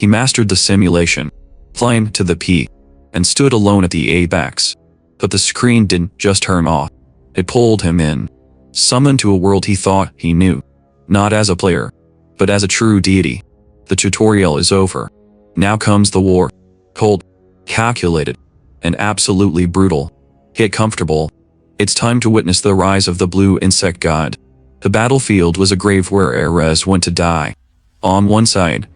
He mastered the simulation, climbed to the peak, and stood alone at the apex. But the screen didn't just turn off. It pulled him in, summoned to a world he thought he knew. Not as a player, but as a true deity. The tutorial is over. Now comes the war. Cold, calculated, and absolutely brutal. Get comfortable. It's time to witness the rise of the blue insect god. The battlefield was a grave where Ares went to die. On one side,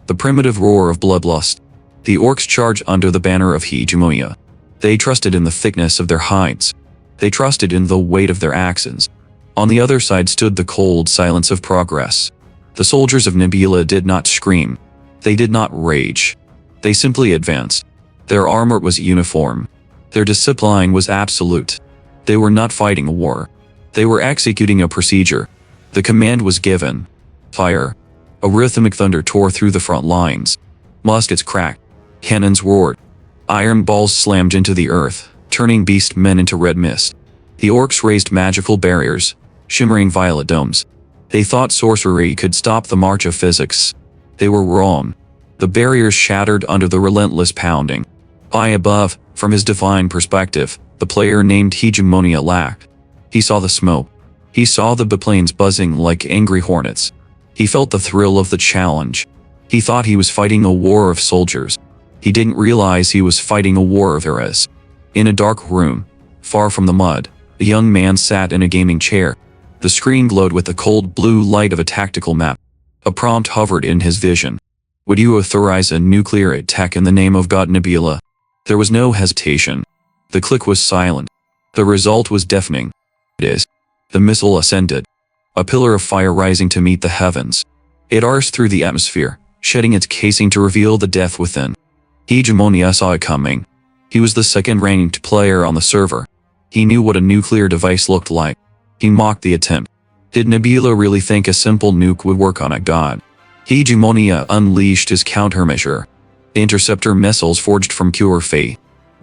the primitive roar of bloodlust. The orcs charged under the banner of hegemonia. They trusted in the thickness of their hides. They trusted in the weight of their axes. On the other side stood the cold silence of progress. The soldiers of Nebula did not scream. They did not rage. They simply advanced. Their armor was uniform. Their discipline was absolute. They were not fighting a war. They were executing a procedure. The command was given. Fire. A rhythmic thunder tore through the front lines. Muskets cracked. Cannons roared. Iron balls slammed into the earth, turning beast men into red mist. The orcs raised magical barriers, shimmering violet domes. They thought sorcery could stop the march of physics. They were wrong. The barriers shattered under the relentless pounding. High above, from his divine perspective, the player named Hegemonia laughed. He saw the smoke. He saw the biplanes buzzing like angry hornets. He felt the thrill of the challenge. He thought he was fighting a war of soldiers. He didn't realize he was fighting a war of Ares. In a dark room, far from the mud, a young man sat in a gaming chair. The screen glowed with the cold blue light of a tactical map. A prompt hovered in his vision. Would you authorize a nuclear attack in the name of God Nebula? There was no hesitation. The click was silent. The result was deafening. It is. The missile ascended. A pillar of fire rising to meet the heavens. It arced through the atmosphere, shedding its casing to reveal the death within. Hegemonia saw it coming. He was the second-ranked player on the server. He knew what a nuclear device looked like. He mocked the attempt. Did Nebula really think a simple nuke would work on a god? Hegemonia unleashed his countermeasure. Interceptor missiles forged from pure fate.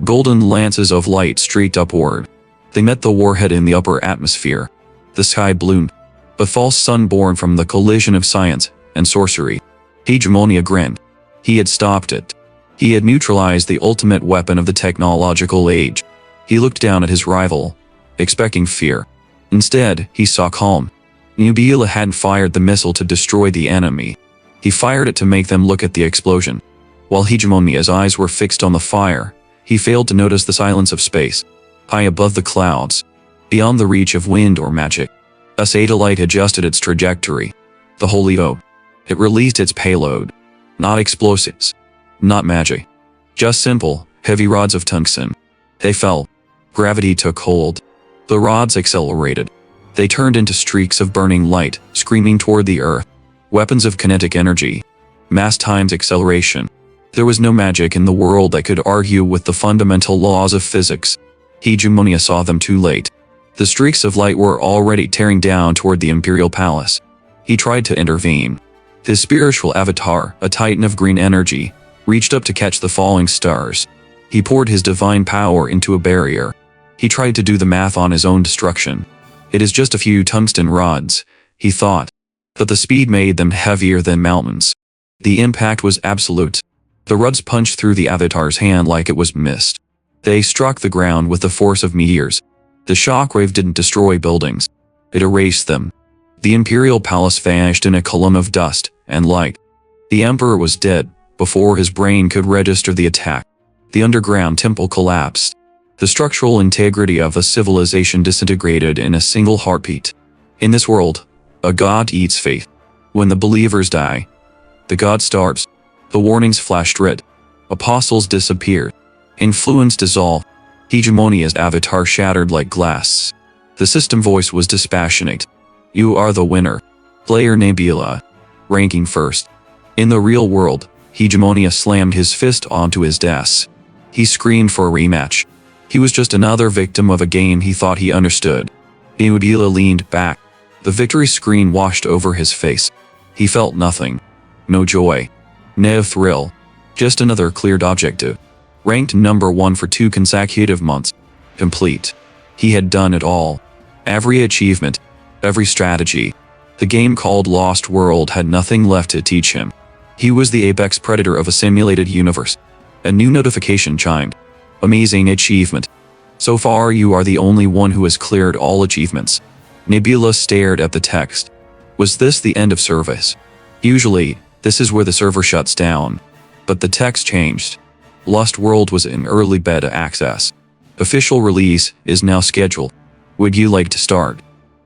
Golden lances of light streaked upward. They met the warhead in the upper atmosphere. The sky bloomed. A false sun born from the collision of science and sorcery. Hegemonia grinned. He had stopped it. He had neutralized the ultimate weapon of the technological age. He looked down at his rival, expecting fear. Instead, he saw calm. Nebula hadn't fired the missile to destroy the enemy. He fired it to make them look at the explosion. While Hegemonia's eyes were fixed on the fire, he failed to notice the silence of space. High above the clouds, beyond the reach of wind or magic, a satellite adjusted its trajectory. The Holy O. It released its payload. Not explosives. Not magic. Just simple, heavy rods of tungsten. They fell. Gravity took hold. The rods accelerated. They turned into streaks of burning light, screaming toward the earth. Weapons of kinetic energy. Mass times acceleration. There was no magic in the world that could argue with the fundamental laws of physics. Hegemonia saw them too late. The streaks of light were already tearing down toward the Imperial Palace. He tried to intervene. His spiritual avatar, a titan of green energy, reached up to catch the falling stars. He poured his divine power into a barrier. He tried to do the math on his own destruction. It is just a few tungsten rods, he thought. But the speed made them heavier than mountains. The impact was absolute. The rods punched through the avatar's hand like it was mist. They struck the ground with the force of meteors. The shockwave didn't destroy buildings. It erased them. The Imperial Palace vanished in a column of dust and light. The Emperor was dead before his brain could register the attack. The underground temple collapsed. The structural integrity of a civilization disintegrated in a single heartbeat. In this world, a god eats faith. When the believers die, the god starves. The warnings flashed red. Apostles disappeared. Influence dissolved. Hegemonia's avatar shattered like glass. The system voice was dispassionate. You are the winner. Player Nebula. Ranking first. In the real world, Hegemonia slammed his fist onto his desk. He screamed for a rematch. He was just another victim of a game he thought he understood. Nebula leaned back. The victory screen washed over his face. He felt nothing. No joy. No thrill. Just another cleared objective. Ranked number 1 for 2 consecutive months. Complete. He had done it all. Every achievement. Every strategy. The game called Lost World had nothing left to teach him. He was the apex predator of a simulated universe. A new notification chimed. Amazing achievement. So far you are the only one who has cleared all achievements. Nebula stared at the text. Was this the end of service? Usually, this is where the server shuts down. But the text changed. Lost World was in early beta access. Official release is now scheduled. Would you like to start?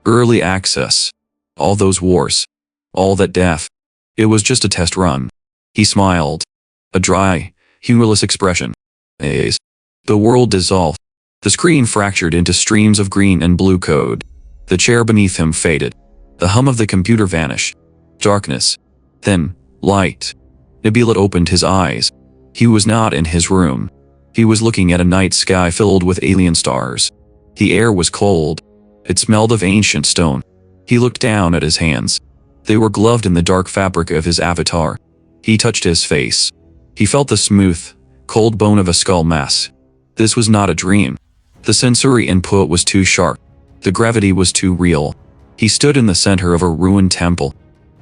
Early access. All those wars. All that death. It was just a test run. He smiled. A dry, humorless expression. A's. The world dissolved. The screen fractured into streams of green and blue code. The chair beneath him faded. The hum of the computer vanished. Darkness. Then, light. Nebula opened his eyes. He was not in his room. He was looking at a night sky filled with alien stars. The air was cold. It smelled of ancient stone. He looked down at his hands. They were gloved in the dark fabric of his avatar. He touched his face. He felt the smooth, cold bone of a skull mass. This was not a dream. The sensory input was too sharp. The gravity was too real. He stood in the center of a ruined temple.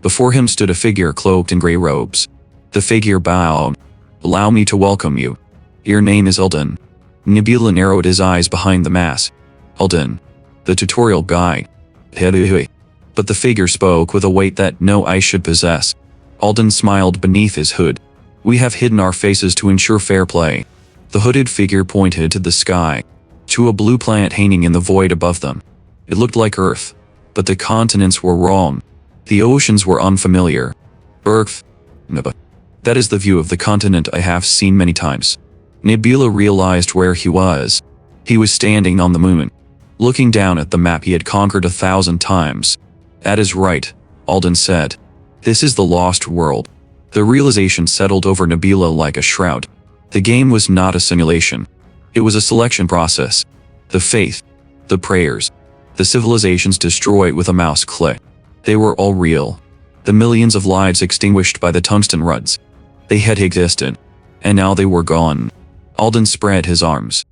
Before him stood a figure cloaked in gray robes. The figure bowed. Allow me to welcome you. Your name is Alden. Nebula narrowed his eyes behind the mask. Alden. The tutorial guide. But the figure spoke with a weight that no eye should possess. Alden smiled beneath his hood. We have hidden our faces to ensure fair play. The hooded figure pointed to the sky. To a blue planet hanging in the void above them. It looked like Earth. But the continents were wrong. The oceans were unfamiliar. Earth. Nebula. That is the view of the continent I have seen many times. Nebula realized where he was. He was standing on the moon. Looking down at the map he had conquered 1,000 times. That is right, Alden said. This is the lost world. The realization settled over Nebula like a shroud. The game was not a simulation. It was a selection process. The faith. The prayers. The civilizations destroyed with a mouse click. They were all real. The millions of lives extinguished by the tungsten rods. They had existed. And now they were gone. Alden spread his arms.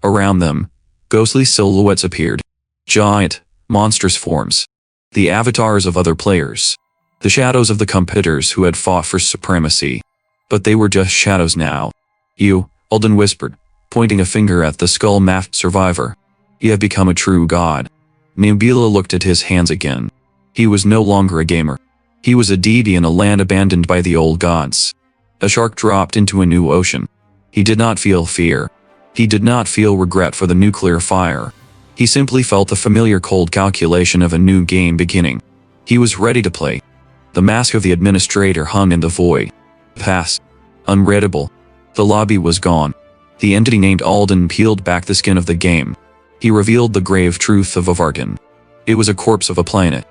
Around them, ghostly silhouettes appeared. Giant, monstrous forms. The avatars of other players. The shadows of the competitors who had fought for supremacy. But they were just shadows now. You, Alden whispered, pointing a finger at the skull-masked survivor. You have become a true god. Nebula looked at his hands again. He was no longer a gamer. He was a deity in a land abandoned by the old gods. A shark dropped into a new ocean. He did not feel fear. He did not feel regret for the nuclear fire. He simply felt the familiar cold calculation of a new game beginning. He was ready to play. The mask of the administrator hung in the void. Pass. Unreadable. The lobby was gone. The entity named Alden peeled back the skin of the game. He revealed the grave truth of Avartan. It was a corpse of a planet.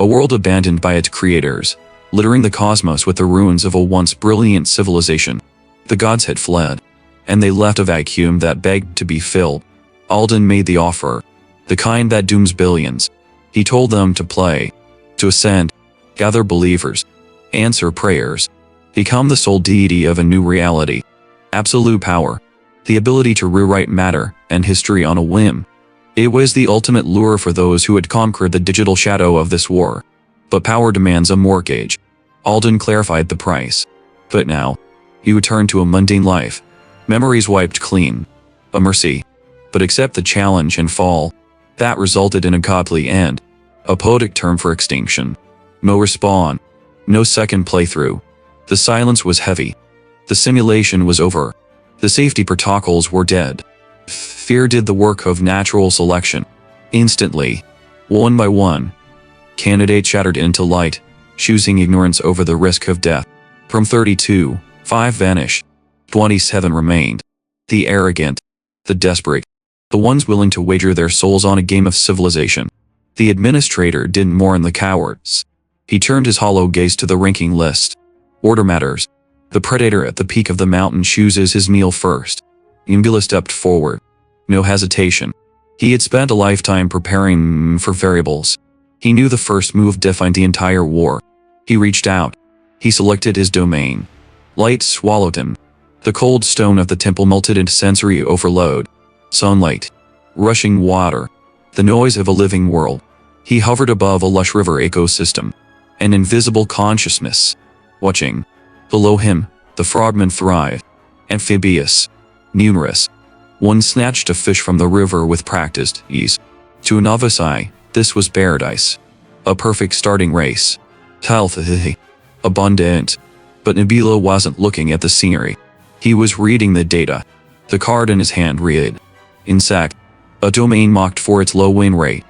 A world abandoned by its creators, littering the cosmos with the ruins of a once brilliant civilization. The gods had fled, and they left a vacuum that begged to be filled. Alden made the offer, the kind that dooms billions. He told them to play, to ascend, gather believers, answer prayers, become the sole deity of a new reality. Absolute power, the ability to rewrite matter and history on a whim. It was the ultimate lure for those who had conquered the digital shadow of this war. But power demands a mortgage. Alden clarified the price. But now, you return to a mundane life. Memories wiped clean. A mercy. But accept the challenge and fall. That resulted in a godly end. A poetic term for extinction. No respawn. No second playthrough. The silence was heavy. The simulation was over. The safety protocols were dead. Fear did the work of natural selection. Instantly. One by one. Candidates shattered into light, choosing ignorance over the risk of death. From 32, 5 vanished. 27 remained. The arrogant. The desperate. The ones willing to wager their souls on a game of civilization. The administrator didn't mourn the cowards. He turned his hollow gaze to the ranking list. Order matters. The predator at the peak of the mountain chooses his meal first. Nebula stepped forward. No hesitation. He had spent a lifetime preparing for variables. He knew the first move defined the entire war. He reached out. He selected his domain. Light swallowed him. The cold stone of the temple melted into sensory overload. Sunlight. Rushing water. The noise of a living world. He hovered above a lush river ecosystem. An invisible consciousness. Watching. Below him, the frogmen thrived. Amphibious. Numerous. One snatched a fish from the river with practiced ease. To a novice eye, this was paradise. A perfect starting race. Healthy. Abundant. But Nabila wasn't looking at the scenery. He was reading the data. The card in his hand read, Insect. A domain mocked for its low win rate.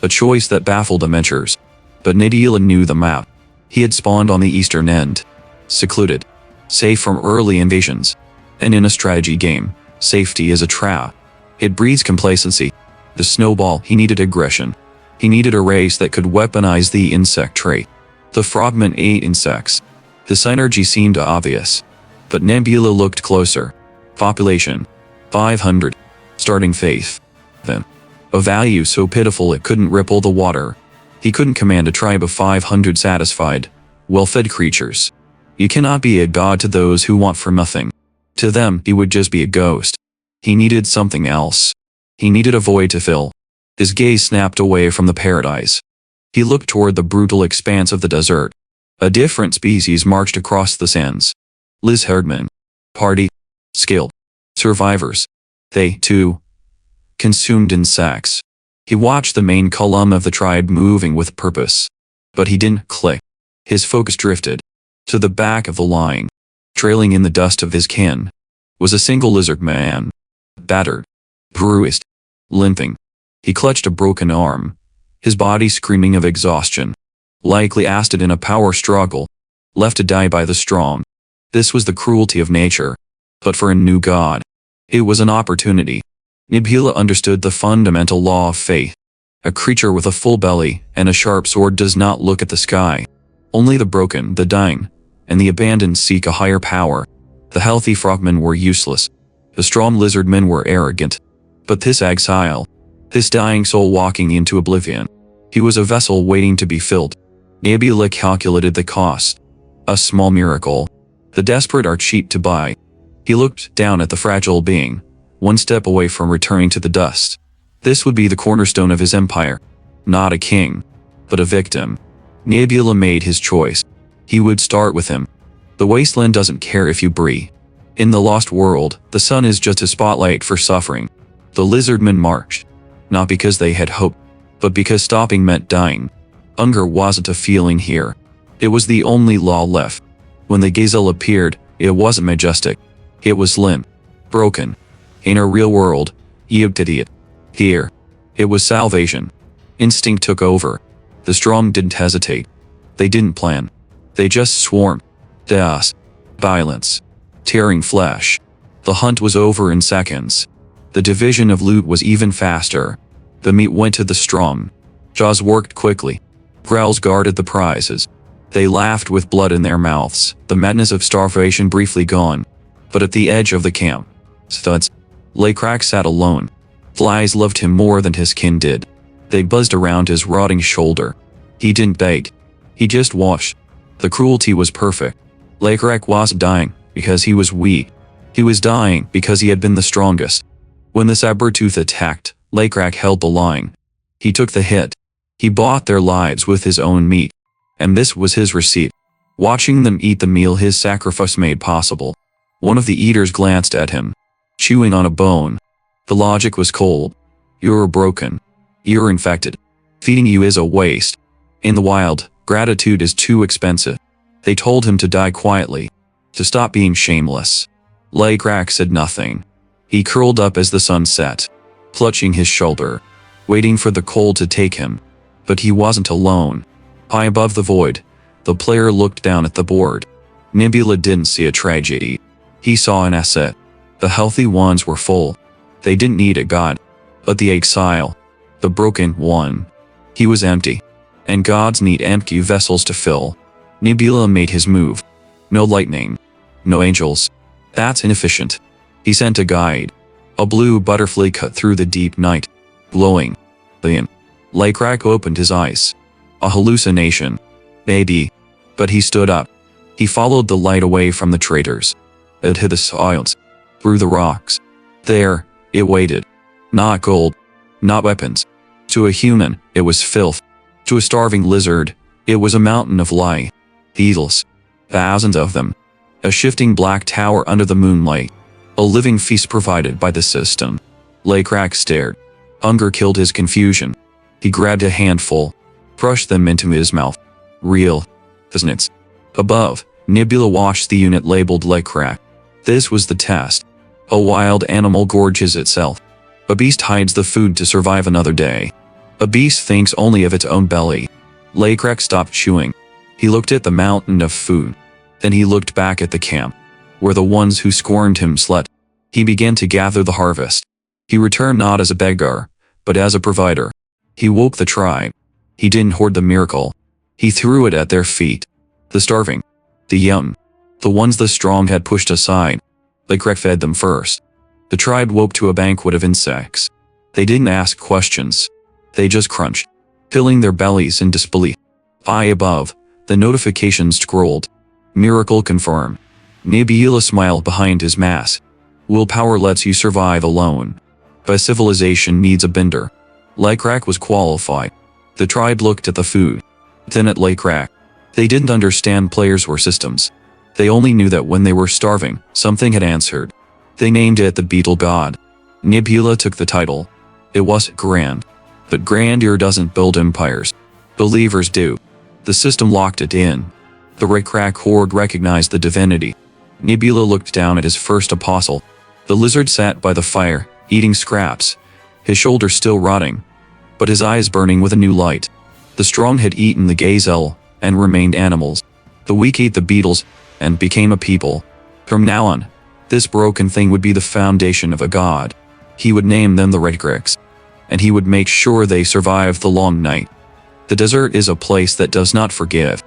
A choice that baffled amateurs. But Nabila knew the map. He had spawned on the eastern end. Secluded. Safe from early invasions. And in a strategy game, safety is a trap. It breeds complacency. The snowball, he needed aggression. He needed a race that could weaponize the insect trait. The frogmen ate insects. The synergy seemed obvious. But Nabila looked closer. Population. 500. Starting faith. Then. A value so pitiful it couldn't ripple the water. He couldn't command a tribe of 500 satisfied, well-fed creatures. You cannot be a god to those who want for nothing. To them, he would just be a ghost. He needed something else. He needed a void to fill. His gaze snapped away from the paradise. He looked toward the brutal expanse of the desert. A different species marched across the sands. Liz Herdman. Party. Skilled. Survivors. They, too, consumed insects. He watched the main column of the tribe moving with purpose. But he didn't click. His focus drifted. To the back of the line, trailing in the dust of his kin, was a single lizard man. Battered. Bruised. Limping. He clutched a broken arm. His body screaming of exhaustion. Likely asted in a power struggle. Left to die by the strong. This was the cruelty of nature. But for a new god, it was an opportunity. Nabila understood the fundamental law of fate. A creature with a full belly and a sharp sword does not look at the sky. Only the broken, the dying, and the abandoned seek a higher power. The healthy frogmen were useless. The strong lizardmen were arrogant. But this exile, this dying soul walking into oblivion, he was a vessel waiting to be filled. Nabila calculated the cost. A small miracle. The desperate are cheap to buy. He looked down at the fragile being, one step away from returning to the dust. This would be the cornerstone of his empire. Not a king, but a victim. Nabila made his choice. He would start with him. The wasteland doesn't care if you breathe. In the lost world, the sun is just a spotlight for suffering. The lizardmen marched. Not because they had hope, but because stopping meant dying. Hunger wasn't a feeling here. It was the only law left. When the gazelle appeared, it wasn't majestic. It was limp. Broken. In a real world, you idiot. Here. It was salvation. Instinct took over. The strong didn't hesitate. They didn't plan. They just swarmed. Chaos. Violence. Tearing flesh. The hunt was over in seconds. The division of loot was even faster. The meat went to the strong. Jaws worked quickly. Growls guarded the prizes. They laughed with blood in their mouths, the madness of starvation briefly gone. But at the edge of the camp, studs, Laycrack sat alone. Flies loved him more than his kin did. They buzzed around his rotting shoulder. He didn't beg. He just watched. The cruelty was perfect. Laycrack wasn't dying because he was weak. He was dying because he had been the strongest. When the saber-tooth attacked, Laycrack held the line. He took the hit. He bought their lives with his own meat. And this was his receipt. Watching them eat the meal his sacrifice made possible. One of the eaters glanced at him, chewing on a bone. The logic was cold. You're broken. You're infected. Feeding you is a waste. In the wild, gratitude is too expensive. They told him to die quietly. To stop being shameless. Laycrack said nothing. He curled up as the sun set, clutching his shoulder, waiting for the cold to take him. But he wasn't alone. High above the void, the player looked down at the board. Nabila didn't see a tragedy. He saw an asset. The healthy ones were full. They didn't need a god. But the exile, the broken one, he was empty. And gods need empty vessels to fill. Nabila made his move. No lightning. No angels. That's inefficient. He sent a guide. A blue butterfly cut through the deep night. Glowing. Then, Laycrack opened his eyes. A hallucination. Maybe. But he stood up. He followed the light away from the traitors. Into the silence. Through the rocks. There, it waited. Not gold. Not weapons. To a human, it was filth. To a starving lizard, it was a mountain of lie. Heedless. Thousands of them. A shifting black tower under the moonlight. A living feast provided by the system. Laycrack stared. Hunger killed his confusion. He grabbed a handful, crushed them into his mouth. Real, isn't it? Above, Nebula watched the unit labeled Laycrack. This was the test. A wild animal gorges itself. A beast hides the food to survive another day. A beast thinks only of its own belly. Laycrack stopped chewing. He looked at the mountain of food. Then he looked back at the camp, where the ones who scorned him slept. He began to gather the harvest. He returned not as a beggar, but as a provider. He woke the tribe. He didn't hoard the miracle. He threw it at their feet. The starving. The young. The ones the strong had pushed aside. Laycrack fed them first. The tribe woke to a banquet of insects. They didn't ask questions. They just crunched, filling their bellies in disbelief. High above, the notification scrolled. Miracle confirmed. Nebula smiled behind his mask. Willpower lets you survive alone. But civilization needs a bender. Laycrack was qualified. The tribe looked at the food. Then at Laycrack. They didn't understand players or systems. They only knew that when they were starving, something had answered. They named it the Beetle God. Nebula took the title. It wasn't grand. But grandeur doesn't build empires. Believers do. The system locked it in. The Laycrack horde recognized the divinity. Nebula looked down at his first apostle. The lizard sat by the fire, eating scraps, his shoulder still rotting, but his eyes burning with a new light. The strong had eaten the gazelle, and remained animals. The weak ate the beetles, and became a people. From now on, this broken thing would be the foundation of a god. He would name them the Laycracks, and he would make sure they survived the long night. The desert is a place that does not forgive.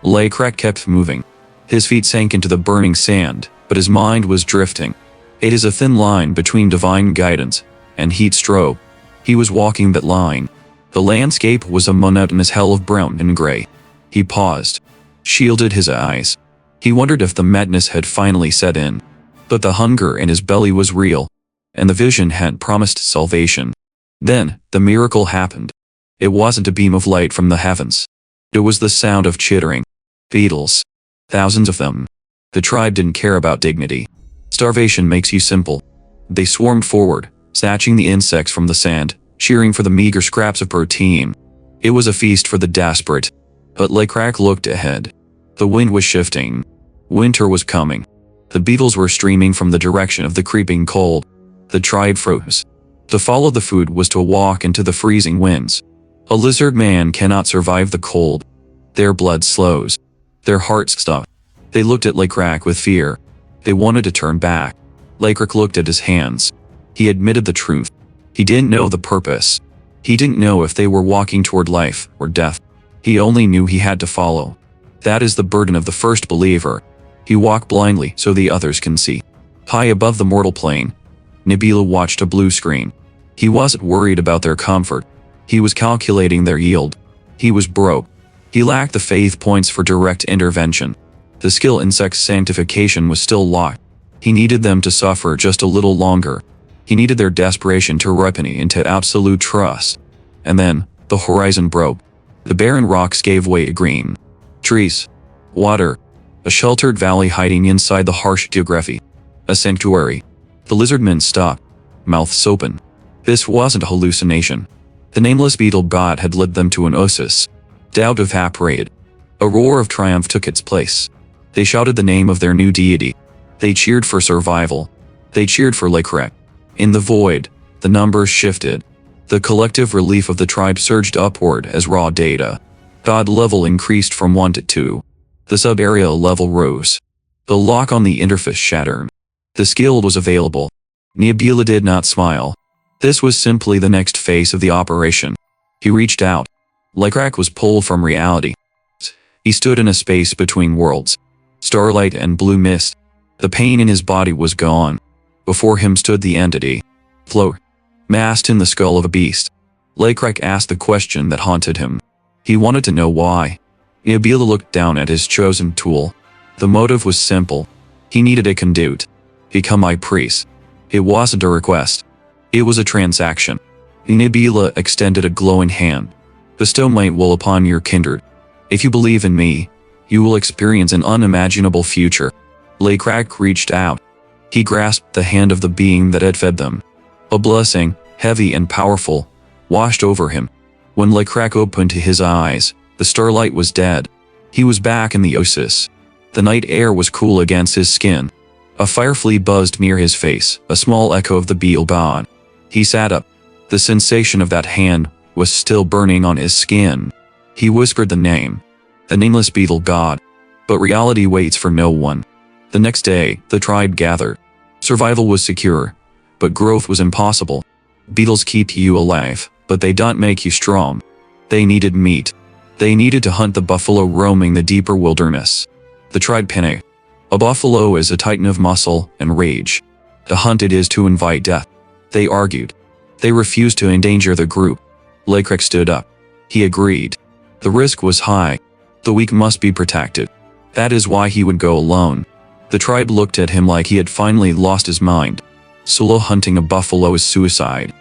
Laycrack kept moving. His feet sank into the burning sand, but his mind was drifting. It is a thin line between divine guidance and heat stroke. He was walking that line. The landscape was a monotonous hell of brown and gray. He paused, shielded his eyes. He wondered if the madness had finally set in. But the hunger in his belly was real, and the vision had promised salvation. Then, the miracle happened. It wasn't a beam of light from the heavens. It was the sound of chittering beetles. Thousands of them. The tribe didn't care about dignity. Starvation makes you simple. They swarmed forward, snatching the insects from the sand, cheering for the meager scraps of protein. It was a feast for the desperate. But Laycrack looked ahead. The wind was shifting. Winter was coming. The beetles were streaming from the direction of the creeping cold. The tribe froze. To follow the food was to walk into the freezing winds. A lizard man cannot survive the cold. Their blood slows. Their hearts stop. They looked at Laycrack with fear. They wanted to turn back. Laycrack looked at his hands. He admitted the truth. He didn't know the purpose. He didn't know if they were walking toward life or death. He only knew he had to follow. That is the burden of the first believer. He walked blindly so the others can see. High above the mortal plane, Nebula watched a blue screen. He wasn't worried about their comfort. He was calculating their yield. He was broke. He lacked the faith points for direct intervention. The skill insect's sanctification was still locked. He needed them to suffer just a little longer. He needed their desperation to ripen into absolute trust. And then, the horizon broke. The barren rocks gave way to green. Trees. Water. A sheltered valley hiding inside the harsh geography. A sanctuary. The lizardmen stopped, mouths open. This wasn't a hallucination. The nameless beetle god had led them to an oasis. Doubt evaporated. A roar of triumph took its place. They shouted the name of their new deity. They cheered for survival. They cheered for Laycrack. In the void, the numbers shifted. The collective relief of the tribe surged upward as raw data. God level increased from 1 to 2. The sub-area level rose. The lock on the interface shattered. The skill was available. Nebula did not smile. This was simply the next phase of the operation. He reached out. Laycrack was pulled from reality. He stood in a space between worlds. Starlight and blue mist. The pain in his body was gone. Before him stood the entity. Float. Masked in the skull of a beast. Laycrack asked the question that haunted him. He wanted to know why. Nebula looked down at his chosen tool. The motive was simple. He needed a conduit. Become my priest. It wasn't a request. It was a transaction. Nebula extended a glowing hand. Bestow my will upon your kindred. If you believe in me, You will experience an unimaginable future. Lekrak reached out. He grasped the hand of the being that had fed them. A blessing, heavy and powerful, washed over him. When Lekrak opened his eyes, the starlight was dead. He was back in the oasis. The night air was cool against his skin. A firefly buzzed near his face, a small echo of the beetle god. He sat up. The sensation of that hand was still burning on his skin. He whispered the name. The nameless beetle god. But reality waits for no one. The next day, the tribe gathered. Survival was secure, but growth was impossible. Beetles keep you alive, but they don't make you strong. They needed meat. They needed to hunt the buffalo roaming the deeper wilderness. The tribe Pene. A buffalo is a titan of muscle and rage. To hunt it is to invite death. They argued. They refused to endanger the group. Lekrak stood up. He agreed. The risk was high. The weak must be protected. That is why he would go alone. The tribe looked at him like he had finally lost his mind. Solo hunting a buffalo is suicide.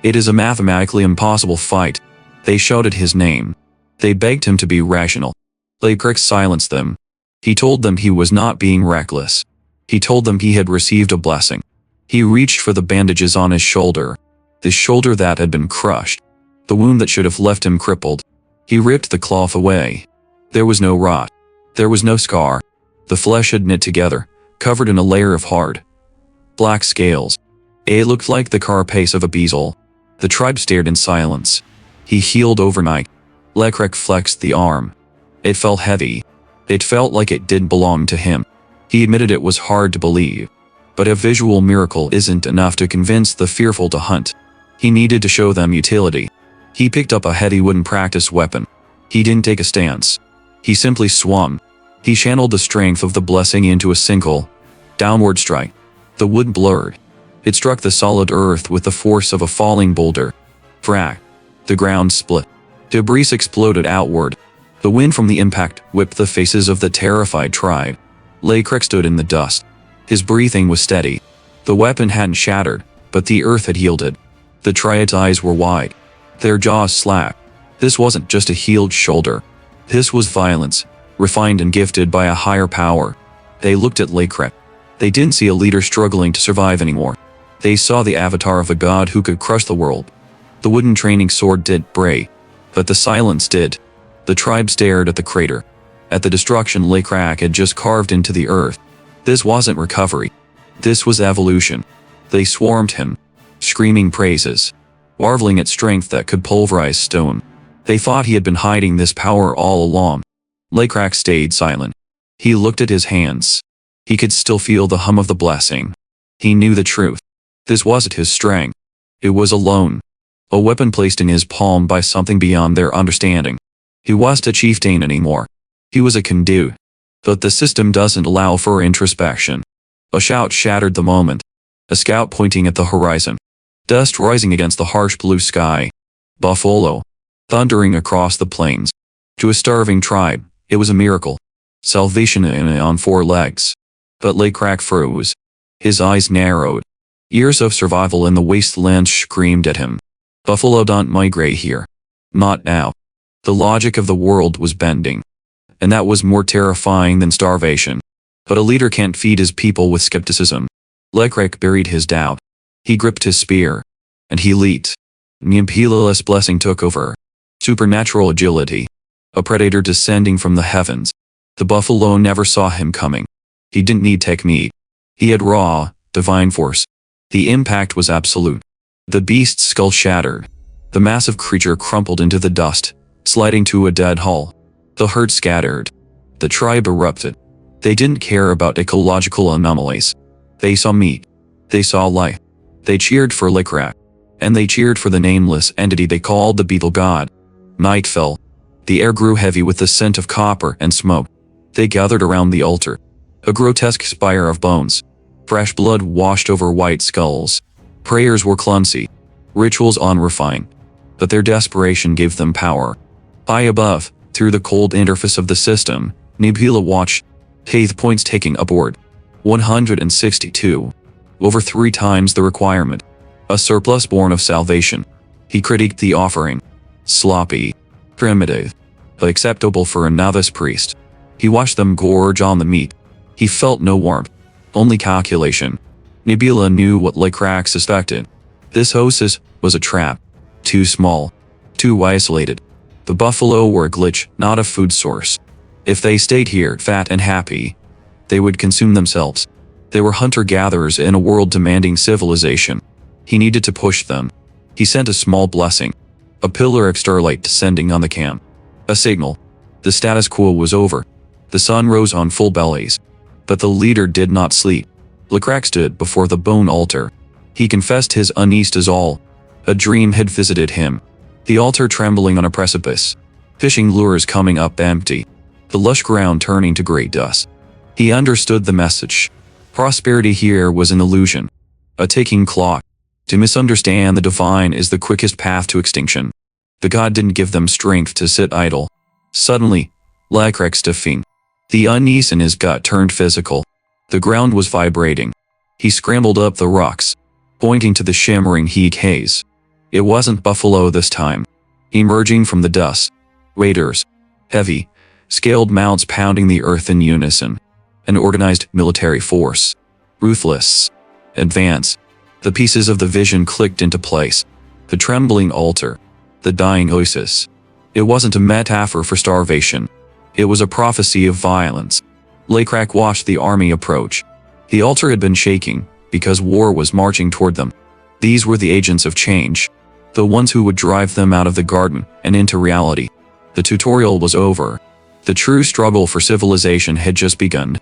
It is a mathematically impossible fight. They shouted his name. They begged him to be rational. Lekrak silenced them. He told them he was not being reckless. He told them he had received a blessing. He reached for the bandages on his shoulder. The shoulder that had been crushed. The wound that should have left him crippled. He ripped the cloth away. There was no rot. There was no scar. The flesh had knit together, covered in a layer of hard, black scales. It looked like the carapace of a beetle. The tribe stared in silence. He healed overnight. Lekrak flexed the arm. It felt heavy. It felt like it didn't belong to him. He admitted it was hard to believe. But a visual miracle isn't enough to convince the fearful to hunt. He needed to show them utility. He picked up a heavy wooden practice weapon. He didn't take a stance. He simply swung. He channeled the strength of the blessing into a single, downward strike. The wood blurred. It struck the solid earth with the force of a falling boulder. Crack. The ground split. Debris exploded outward. The wind from the impact whipped the faces of the terrified tribe. Lekrak stood in the dust. His breathing was steady. The weapon hadn't shattered, but the earth had yielded. The triad's eyes were wide. Their jaws slack. This wasn't just a healed shoulder. This was violence, refined and gifted by a higher power. They looked at Lekrak. They didn't see a leader struggling to survive anymore. They saw the avatar of a god who could crush the world. The wooden training sword did break, but the silence did. The tribe stared at the crater, at the destruction Lekrak had just carved into the earth. This wasn't recovery. This was evolution. They swarmed him, screaming praises, marveling at strength that could pulverize stone. They thought he had been hiding this power all along. Lekrak stayed silent. He looked at his hands. He could still feel the hum of the blessing. He knew the truth. This wasn't his strength. It was alone. A weapon placed in his palm by something beyond their understanding. He wasn't a chieftain anymore. He was a conduit. But the system doesn't allow for introspection. A shout shattered the moment. A scout pointing at the horizon. Dust rising against the harsh blue sky. Buffalo. Thundering across the plains. To a starving tribe, it was a miracle. Salvation on 4 legs. But Lekrak froze. His eyes narrowed. Years of survival in the wasteland screamed at him. Buffalo don't migrate here. Not now. The logic of the world was bending. And that was more terrifying than starvation. But a leader can't feed his people with skepticism. Lekrak buried his doubt. He gripped his spear. And he leaped. Nyampila's blessing took over. Supernatural agility. A predator descending from the heavens. The buffalo never saw him coming. He didn't need technique. He had raw, divine force. The impact was absolute. The beast's skull shattered. The massive creature crumpled into the dust, sliding to a dead hull. The herd scattered. The tribe erupted. They didn't care about ecological anomalies. They saw meat. They saw life. They cheered for Lekrak. And they cheered for the nameless entity they called the beetle god. Night fell. The air grew heavy with the scent of copper and smoke. They gathered around the altar. A grotesque spire of bones. Fresh blood washed over white skulls. Prayers were clumsy. Rituals unrefined. But their desperation gave them power. High above, through the cold interface of the system, Nebula watched. Faith points taking upward. 162. Over 3 times the requirement. A surplus born of salvation. He critiqued the offering. Sloppy. Primitive. But acceptable for a novice priest. He watched them gorge on the meat. He felt no warmth, only calculation. Nebula knew what Lekrak suspected. This oasis was a trap. Too small. Too isolated. The buffalo were a glitch, not a food source. If they stayed here, fat and happy, they would consume themselves. They were hunter-gatherers in a world demanding civilization. He needed to push them. He sent a small blessing. A pillar of starlight descending on the camp. A signal. The status quo was over. The sun rose on full bellies. But the leader did not sleep. Lekrak stood before the bone altar. He confessed his unease to all. A dream had visited him. The altar trembling on a precipice. Fishing lures coming up empty. The lush ground turning to gray dust. He understood the message. Prosperity here was an illusion. A ticking clock. To misunderstand the divine is the quickest path to extinction. The god didn't give them strength to sit idle. Suddenly, Lekrak stiffened. The unease in his gut turned physical. The ground was vibrating. He scrambled up the rocks, pointing to the shimmering heat haze. It wasn't buffalo this time. Emerging from the dust. Raiders. Heavy, scaled mounts pounding the earth in unison. An organized military force. Ruthless. Advance. The pieces of the vision clicked into place. The trembling altar. The dying oasis. It wasn't a metaphor for starvation. It was a prophecy of violence. Lekrak watched the army approach. The altar had been shaking, because war was marching toward them. These were the agents of change. The ones who would drive them out of the garden and into reality. The tutorial was over. The true struggle for civilization had just begun.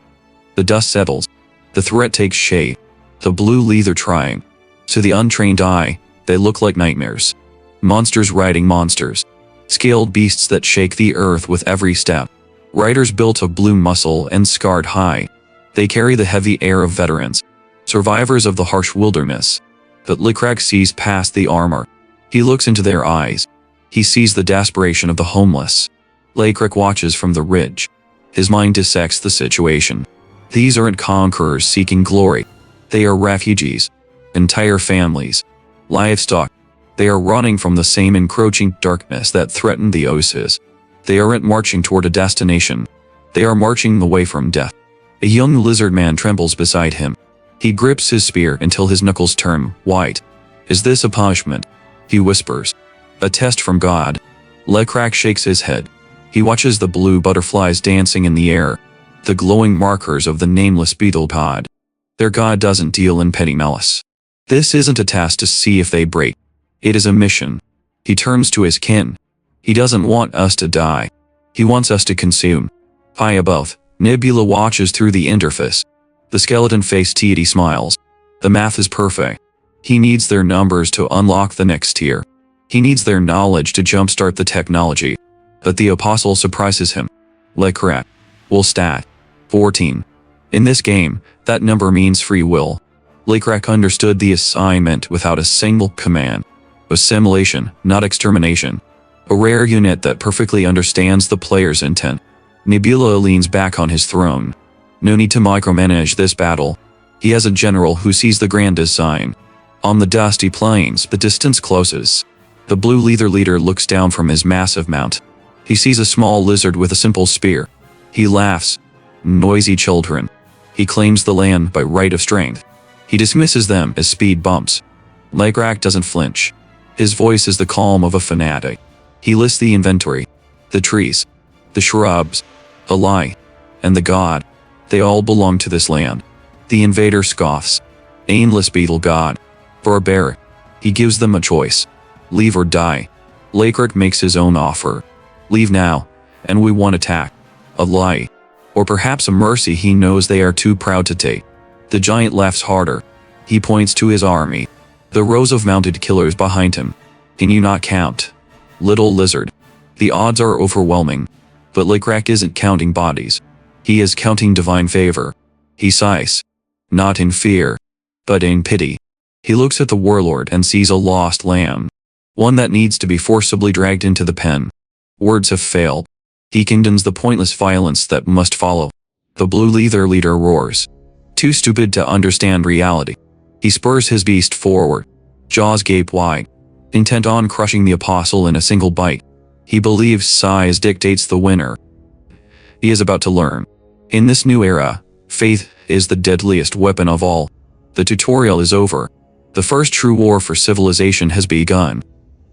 The dust settles. The threat takes shape. The blue leather trying. To the untrained eye, they look like nightmares. Monsters riding monsters. Scaled beasts that shake the earth with every step. Riders built of blue muscle and scarred high. They carry the heavy air of veterans. Survivors of the harsh wilderness. But Lekrak sees past the armor. He looks into their eyes. He sees the desperation of the homeless. Lekrak watches from the ridge. His mind dissects the situation. These aren't conquerors seeking glory. They are refugees. Entire families. Livestock. They are running from the same encroaching darkness that threatened the oasis. They aren't marching toward a destination. They are marching away from death. A young lizard man trembles beside him. He grips his spear until his knuckles turn white. Is this a punishment? He whispers. A test from God. Lekrak shakes his head. He watches the blue butterflies dancing in the air. The glowing markers of the nameless beetle god. Their god doesn't deal in petty malice. This isn't a test to see if they break. It is a mission. He turns to his kin. He doesn't want us to die. He wants us to consume. High above, Nebula watches through the interface. The skeleton-faced deity smiles. The math is perfect. He needs their numbers to unlock the next tier. He needs their knowledge to jumpstart the technology. But the apostle surprises him. Lekrak. Will stat. 14. In this game, that number means free will. Lekrak understood the assignment without a single command. Assimilation, not extermination. A rare unit that perfectly understands the player's intent. Nebula leans back on his throne. No need to micromanage this battle. He has a general who sees the grand design. On the dusty plains, the distance closes. The blue leather leader looks down from his massive mount. He sees a small lizard with a simple spear. He laughs. Noisy children. He claims the land by right of strength. He dismisses them as speed bumps. Lekrak doesn't flinch. His voice is the calm of a fanatic. He lists the inventory. The trees. The shrubs. A lie. And the god. They all belong to this land. The invader scoffs. Aimless beetle god. Barbaric. He gives them a choice. Leave or die. Lekrak makes his own offer. Leave now, and we won't attack. A lie. Or perhaps a mercy he knows they are too proud to take. The giant laughs harder. He points to his army. The rows of mounted killers behind him. Can you not count? Little lizard. The odds are overwhelming. But Lekrak isn't counting bodies. He is counting divine favor. He sighs. Not in fear, but in pity. He looks at the warlord and sees a lost lamb. One that needs to be forcibly dragged into the pen. Words have failed. He condemns the pointless violence that must follow. The blue leather leader roars. Too stupid to understand reality. He spurs his beast forward. Jaws gape wide. Intent on crushing the apostle in a single bite. He believes size dictates the winner. He is about to learn. In this new era, faith is the deadliest weapon of all. The tutorial is over. The first true war for civilization has begun.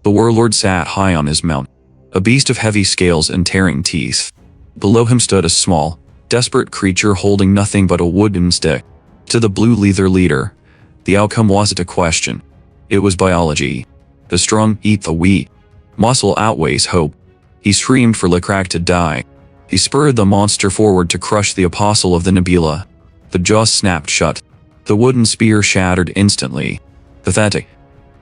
The warlord sat high on his mount, a beast of heavy scales and tearing teeth. Below him stood a small, desperate creature holding nothing but a wooden stick. To the blue leather leader, the outcome wasn't a question. It was biology. The strong eat the weak. Muscle outweighs hope. He screamed for Lekrak to die. He spurred the monster forward to crush the apostle of the nebula. The jaws snapped shut. The wooden spear shattered instantly. Pathetic.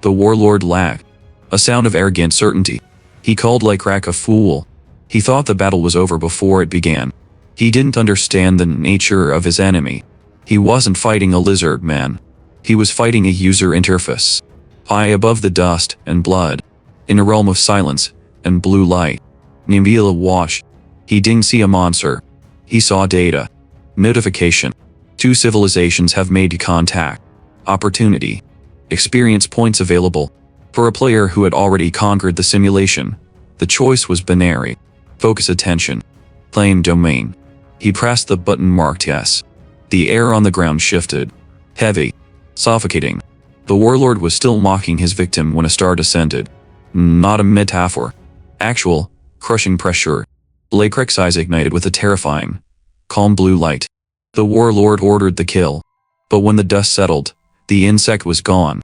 The warlord laughed. A sound of arrogant certainty. He called Lekrak a fool. He thought the battle was over before it began. He didn't understand the nature of his enemy. He wasn't fighting a lizard man. He was fighting a user interface. High above the dust and blood, in a realm of silence and blue light, Nebula watched. He didn't see a monster. He saw data. Notification. 2 civilizations have made contact. Opportunity. Experience points available. For a player who had already conquered the simulation, the choice was binary. Focus attention. Claim domain. He pressed the button marked yes. The air on the ground shifted. Heavy. Suffocating. The warlord was still mocking his victim when a star descended. Not a metaphor. Actual, crushing pressure. Lekrak's eyes ignited with a terrifying, calm blue light. The warlord ordered the kill. But when the dust settled, the insect was gone.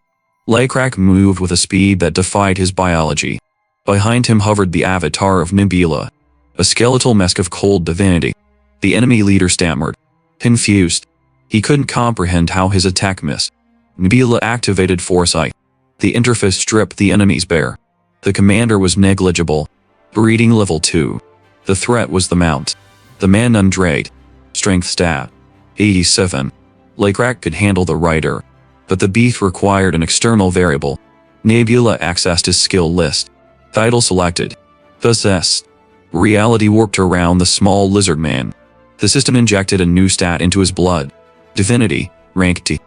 Lekrak moved with a speed that defied his biology. Behind him hovered the avatar of Nebula, a skeletal mask of cold divinity. The enemy leader stammered. Confused. He couldn't comprehend how his attack missed. Nebula activated foresight. The interface stripped the enemies bare. The commander was negligible. Breeding level 2. The threat was the mount. The man undraged. Strength stat. 87. Lekrak could handle the rider. But the beast required an external variable. Nebula accessed his skill list. Title selected. Possessed. Reality warped around the small lizard man. The system injected a new stat into his blood. Divinity, rank T.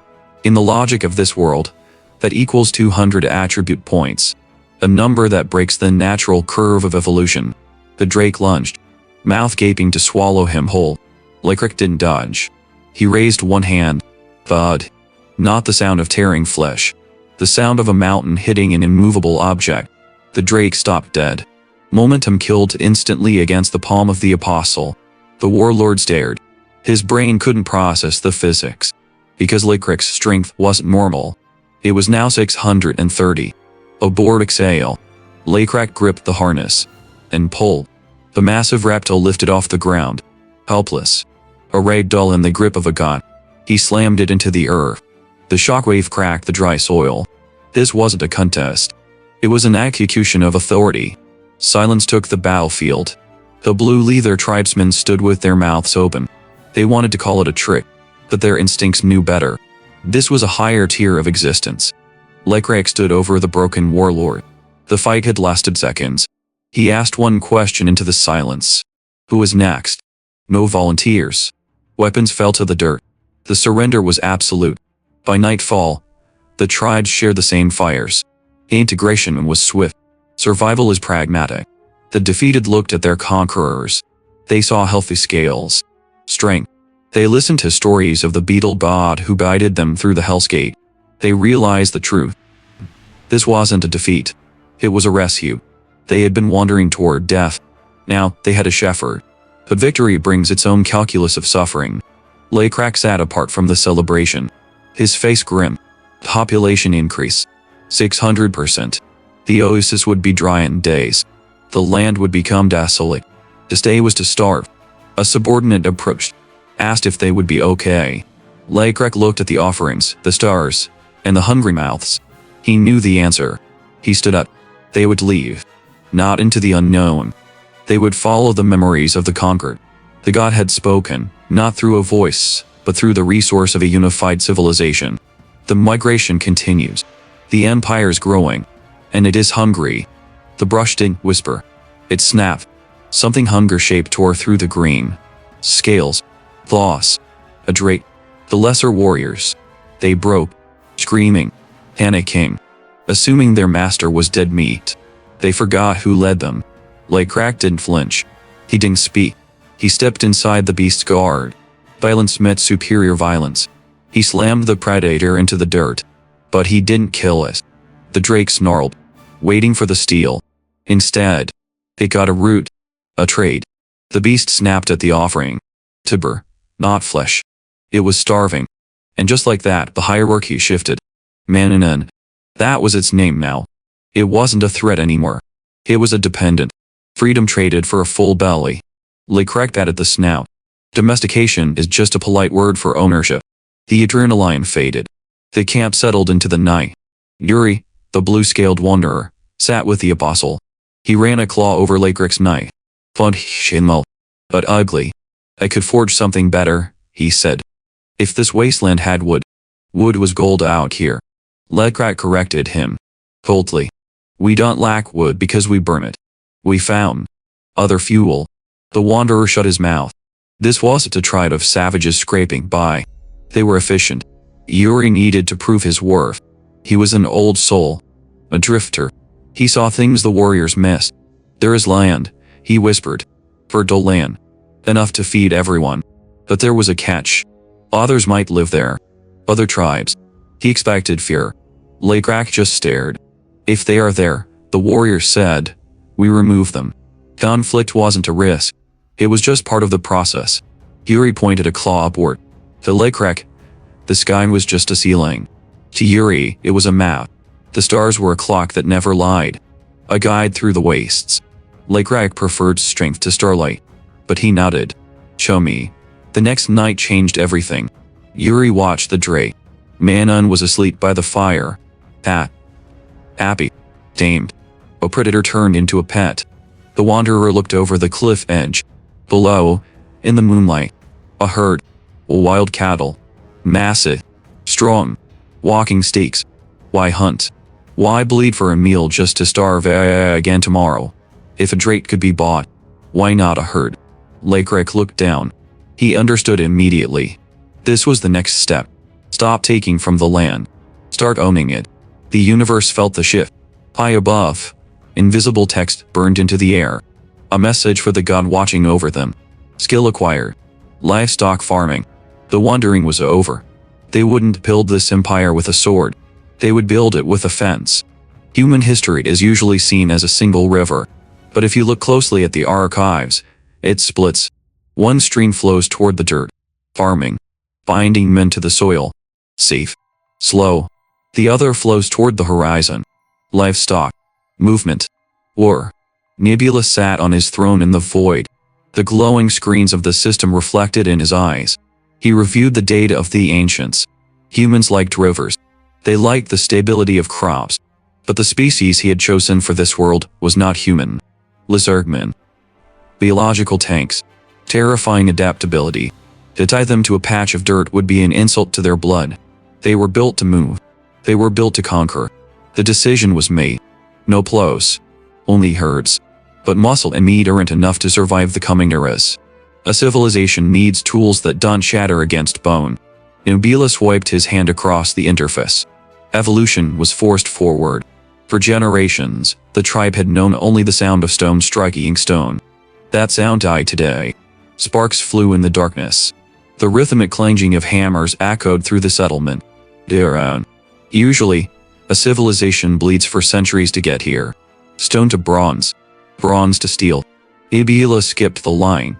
In the logic of this world, that equals 200 attribute points. A number that breaks the natural curve of evolution. The Drake lunged, mouth gaping to swallow him whole. Lekrak didn't dodge. He raised one hand. Thud. Not the sound of tearing flesh. The sound of a mountain hitting an immovable object. The Drake stopped dead. Momentum killed instantly against the palm of the apostle. The warlord stared. His brain couldn't process the physics. Because Lekrak's strength wasn't normal. It was now 630. Aboard exhale. Lekrak gripped the harness. And pulled. The massive reptile lifted off the ground. Helpless. A ragdoll in the grip of a god. He slammed it into the earth. The shockwave cracked the dry soil. This wasn't a contest. It was an execution of authority. Silence took the battlefield. The blue leather tribesmen stood with their mouths open. They wanted to call it a trick, but their instincts knew better. This was a higher tier of existence. Lekrak stood over the broken warlord. The fight had lasted seconds. He asked one question into the silence. Who was next? No volunteers. Weapons fell to the dirt. The surrender was absolute. By nightfall, the tribes shared the same fires. Integration was swift. Survival is pragmatic. The defeated looked at their conquerors. They saw healthy scales. Strength. They listened to stories of the beetle god who guided them through the Hell's Gate. They realized the truth. This wasn't a defeat. It was a rescue. They had been wandering toward death. Now, they had a shepherd. But victory brings its own calculus of suffering. Lekrak sat apart from the celebration. His face grim. Population increase. 600%. The oasis would be dry in days. The land would become desolate. To stay was to starve. A subordinate approached. Asked if they would be okay. Lekrak looked at the offerings, the stars, and the hungry mouths. He knew the answer. He stood up. They would leave. Not into the unknown. They would follow the memories of the conquered. The god had spoken, not through a voice, but through the resource of a unified civilization. The migration continues. The empire's growing. And it is hungry. The brush didn't whisper. It snapped. Something hunger-shaped tore through the green. Scales. Claws. A drake. The lesser warriors. They broke. Screaming. Panicking. Assuming their master was dead meat. They forgot who led them. Lekrak didn't flinch. He didn't speak. He stepped inside the beast's guard. Violence met superior violence. He slammed the predator into the dirt. But he didn't kill it. The drake snarled, waiting for the steel. Instead, it got a root. A trade. The beast snapped at the offering. Tibber, not flesh. It was starving. And just like that, the hierarchy shifted. Manhwa. That was its name now. It wasn't a threat anymore. It was a dependent. Freedom traded for a full belly. Lecrack patted the snout. Domestication is just a polite word for ownership. The adrenaline faded. The camp settled into the night. Yuri, the blue-scaled wanderer, sat with the apostle. He ran a claw over Lecrack's knife. But ugly. I could forge something better, he said. If this wasteland had wood. Wood was gold out here. Lecrack corrected him. Coldly. We don't lack wood because we burn it. We found other fuel. The wanderer shut his mouth. This wasn't a tribe of savages scraping by. They were efficient. Yuri needed to prove his worth. He was an old soul. A drifter. He saw things the warriors missed. There is land, he whispered. Fertile land. Enough to feed everyone. But there was a catch. Others might live there. Other tribes. He expected fear. Lecrack just stared. If they are there, the warrior said, we remove them. Conflict wasn't a risk. It was just part of the process. Yuri pointed a claw upward. To Lecrack, the sky was just a ceiling. To Yuri, it was a map. The stars were a clock that never lied. A guide through the wastes. Lecrack preferred strength to starlight. But he nodded. Show me. The next night changed everything. Yuri watched the drake. Manhwa was asleep by the fire. Happy. Tamed. A predator turned into a pet. The wanderer looked over the cliff edge. Below, in the moonlight, a herd. Wild cattle. Massive. Strong. Walking steaks. Why hunt? Why bleed for a meal just to starve again tomorrow? If a drake could be bought, why not a herd? Lecrack looked down. He understood immediately. This was the next step. Stop taking from the land. Start owning it. The universe felt the shift. High above, invisible text burned into the air. A message for the god watching over them. Skill acquired. Livestock farming. The wandering was over. They wouldn't build this empire with a sword. They would build it with a fence. Human history is usually seen as a single river. But if you look closely at the archives, it splits. One stream flows toward the dirt. Farming. Binding men to the soil. Safe. Slow. The other flows toward the horizon. Livestock. Movement. War. Nebula sat on his throne in the void. The glowing screens of the system reflected in his eyes. He reviewed the data of the ancients. Humans liked rivers. They liked the stability of crops. But the species he had chosen for this world was not human. Lizardmen. Biological tanks. Terrifying adaptability. To tie them to a patch of dirt would be an insult to their blood. They were built to move. They were built to conquer. The decision was made. No plows. Only herds. But muscle and meat aren't enough to survive the coming eras. A civilization needs tools that don't shatter against bone. Nebula swiped his hand across the interface. Evolution was forced forward. For generations, the tribe had known only the sound of stone striking stone. That sound died today. Sparks flew in the darkness. The rhythmic clanging of hammers echoed through the settlement. Usually, a civilization bleeds for centuries to get here. Stone to bronze. Bronze to steel. Nebula skipped the line.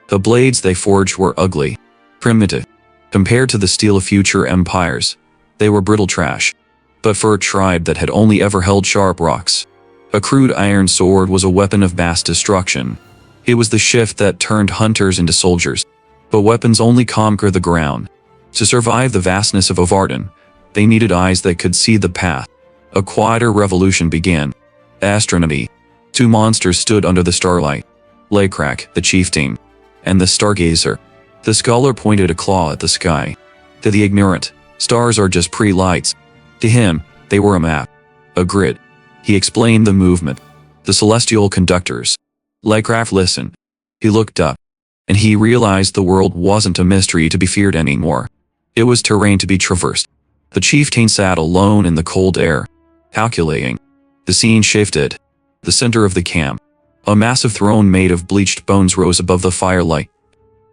The blades they forged were ugly. Primitive. Compared to the steel of future empires, they were brittle trash. But for a tribe that had only ever held sharp rocks, a crude iron sword was a weapon of mass destruction. It was the shift that turned hunters into soldiers. But weapons only conquer the ground. To survive the vastness of Ovarden, they needed eyes that could see the path. A quieter revolution began. Astronomy. Two monsters stood under the starlight. Lecrack, the chieftain, and the stargazer. The scholar pointed a claw at the sky. To the ignorant, stars are just pre-lights. To him, they were a map. A grid. He explained the movement. The celestial conductors. Lecrack listened. He looked up. And he realized the world wasn't a mystery to be feared anymore. It was terrain to be traversed. The chieftain sat alone in the cold air. Calculating. The scene shifted. The center of the camp. A massive throne made of bleached bones rose above the firelight.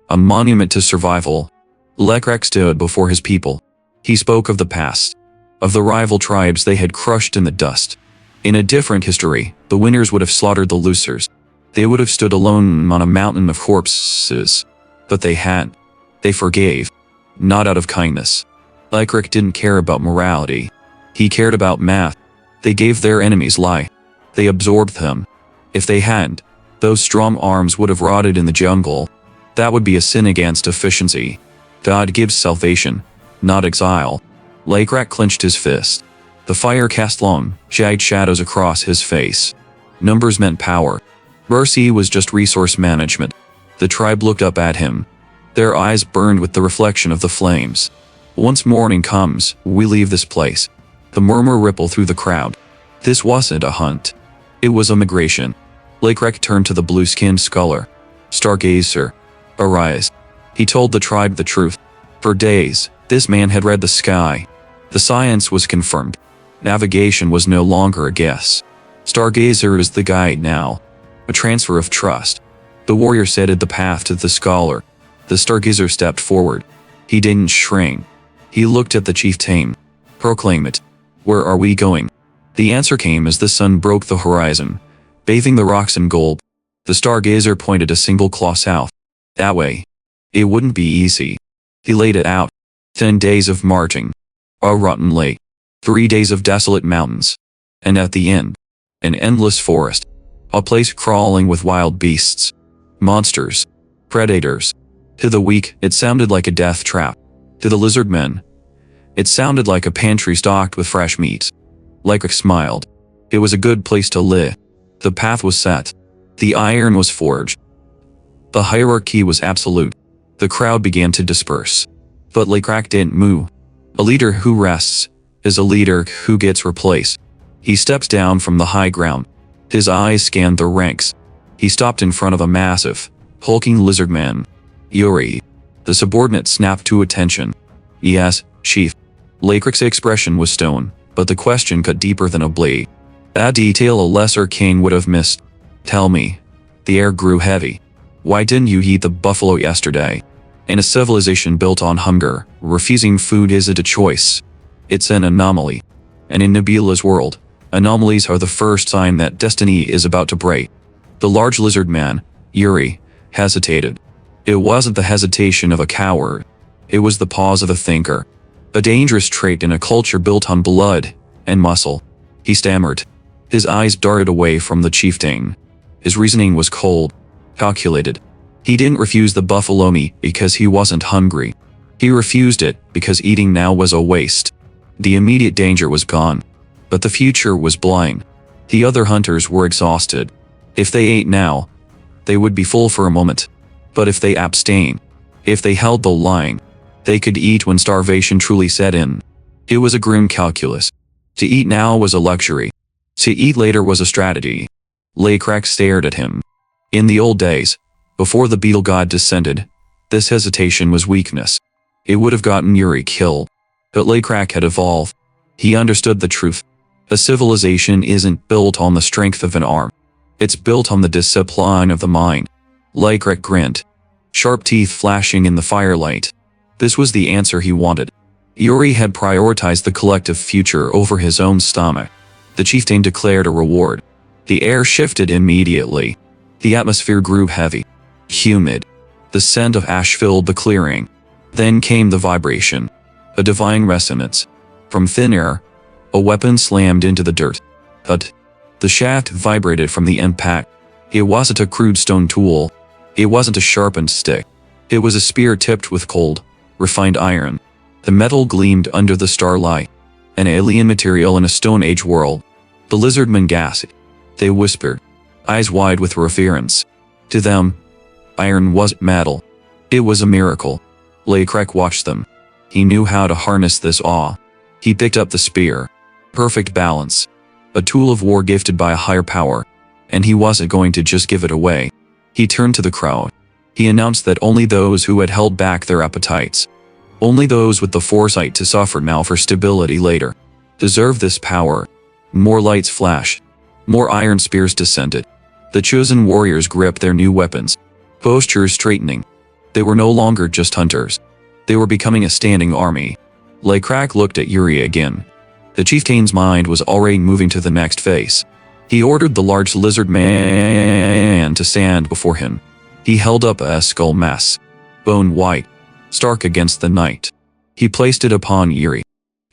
A monument to survival. Lekrak stood before his people. He spoke of the past, of the rival tribes they had crushed in the dust. In a different history, the winners would have slaughtered the losers. They would have stood alone on a mountain of corpses. But they hadn't. They forgave. Not out of kindness. Lekrak didn't care about morality. He cared about math. They gave their enemies lie. They absorbed them. If they hadn't, those strong arms would have rotted in the jungle. That would be a sin against efficiency. God gives salvation, not exile. Lekrak clenched his fist. The fire cast long, jagged shadows across his face. Numbers meant power. Mercy was just resource management. The tribe looked up at him. Their eyes burned with the reflection of the flames. Once morning comes, we leave this place. The murmur rippled through the crowd. This wasn't a hunt. It was a migration. Lekrak turned to the blue-skinned scholar. Stargazer, arise. He told the tribe the truth. For days, this man had read the sky. The science was confirmed. Navigation was no longer a guess. Stargazer is the guide now. A transfer of trust. The warrior setted the path to the scholar. The Stargazer stepped forward. He didn't shrink. He looked at the chieftain. Proclaim it. Where are we going? The answer came as the sun broke the horizon, bathing the rocks in gold. The Stargazer pointed a single claw south. That way. It wouldn't be easy. He laid it out. 10 days of marching. A rotten lake. 3 days of desolate mountains. And at the end, an endless forest. A place crawling with wild beasts. Monsters. Predators. To the weak, it sounded like a death trap. To the lizard men, it sounded like a pantry stocked with fresh meat. Lekrak smiled. It was a good place to live. The path was set. The iron was forged. The hierarchy was absolute. The crowd began to disperse. But Lekrak didn't move. A leader who rests is a leader who gets replaced. He steps down from the high ground. His eyes scanned the ranks. He stopped in front of a massive, hulking lizard man. Yuri. The subordinate snapped to attention. Yes, chief. Lekrak's expression was stone, but the question cut deeper than a blade. A detail a lesser king would have missed. Tell me. The air grew heavy. Why didn't you eat the buffalo yesterday? In a civilization built on hunger, refusing food isn't a choice. It's an anomaly. And in Nabula's world, anomalies are the first sign that destiny is about to break. The large lizard man, Yuri, hesitated. It wasn't the hesitation of a coward. It was the pause of a thinker. A dangerous trait in a culture built on blood and muscle. He stammered. His eyes darted away from the chieftain. His reasoning was cold, calculated. He didn't refuse the buffalo meat because he wasn't hungry. He refused it because eating now was a waste. The immediate danger was gone. But the future was blind. The other hunters were exhausted. If they ate now, they would be full for a moment. But if they abstained, if they held the line, they could eat when starvation truly set in. It was a grim calculus. To eat now was a luxury. To eat later was a strategy. Lekrak stared at him. In the old days, before the beetle god descended, this hesitation was weakness. It would have gotten Yuri killed. But Lekrak had evolved. He understood the truth. A civilization isn't built on the strength of an arm. It's built on the discipline of the mind. Lekrak grinned. Sharp teeth flashing in the firelight. This was the answer he wanted. Yuri had prioritized the collective future over his own stomach. The chieftain declared a reward. The air shifted immediately. The atmosphere grew heavy, humid. The scent of ash filled the clearing. Then came the vibration. A divine resonance. From thin air, a weapon slammed into the dirt. Thud. The shaft vibrated from the impact. It wasn't a crude stone tool. It wasn't a sharpened stick. It was a spear tipped with cold, refined iron. The metal gleamed under the starlight. An alien material in a Stone Age world. The lizardmen gasped. They whispered, eyes wide with reverence. To them, iron wasn't metal. It was a miracle. Lekrak watched them. He knew how to harness this awe. He picked up the spear. Perfect balance. A tool of war gifted by a higher power. And he wasn't going to just give it away. He turned to the crowd. He announced that only those who had held back their appetites, only those with the foresight to suffer now for stability later, deserve this power. More lights flashed. More iron spears descended. The chosen warriors gripped their new weapons, postures straightening. They were no longer just hunters. They were becoming a standing army. Laycrack looked at Yuri again. The chieftain's mind was already moving to the next phase. He ordered the large lizard man to stand before him. He held up a skull mass, bone white, stark against the night. He placed it upon Yuri.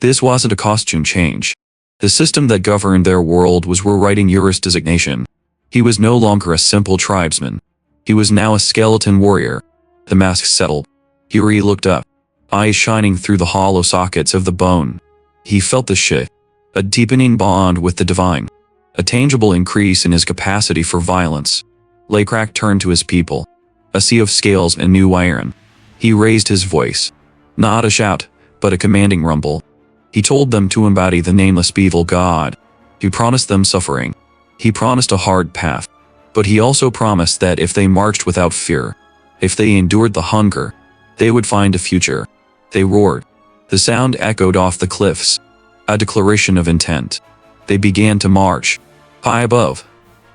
This wasn't a costume change. The system that governed their world was rewriting Yuri's designation. He was no longer a simple tribesman. He was now a skeleton warrior. The mask settled. Yuri looked up, eyes shining through the hollow sockets of the bone. He felt the shift, a deepening bond with the divine, a tangible increase in his capacity for violence. Laycrack turned to his people, a sea of scales and new iron. He raised his voice, not a shout, but a commanding rumble. He told them to embody the nameless evil god. He promised them suffering. He promised a hard path. But he also promised that if they marched without fear, if they endured the hunger, they would find a future. They roared. The sound echoed off the cliffs, a declaration of intent. They began to march. High above,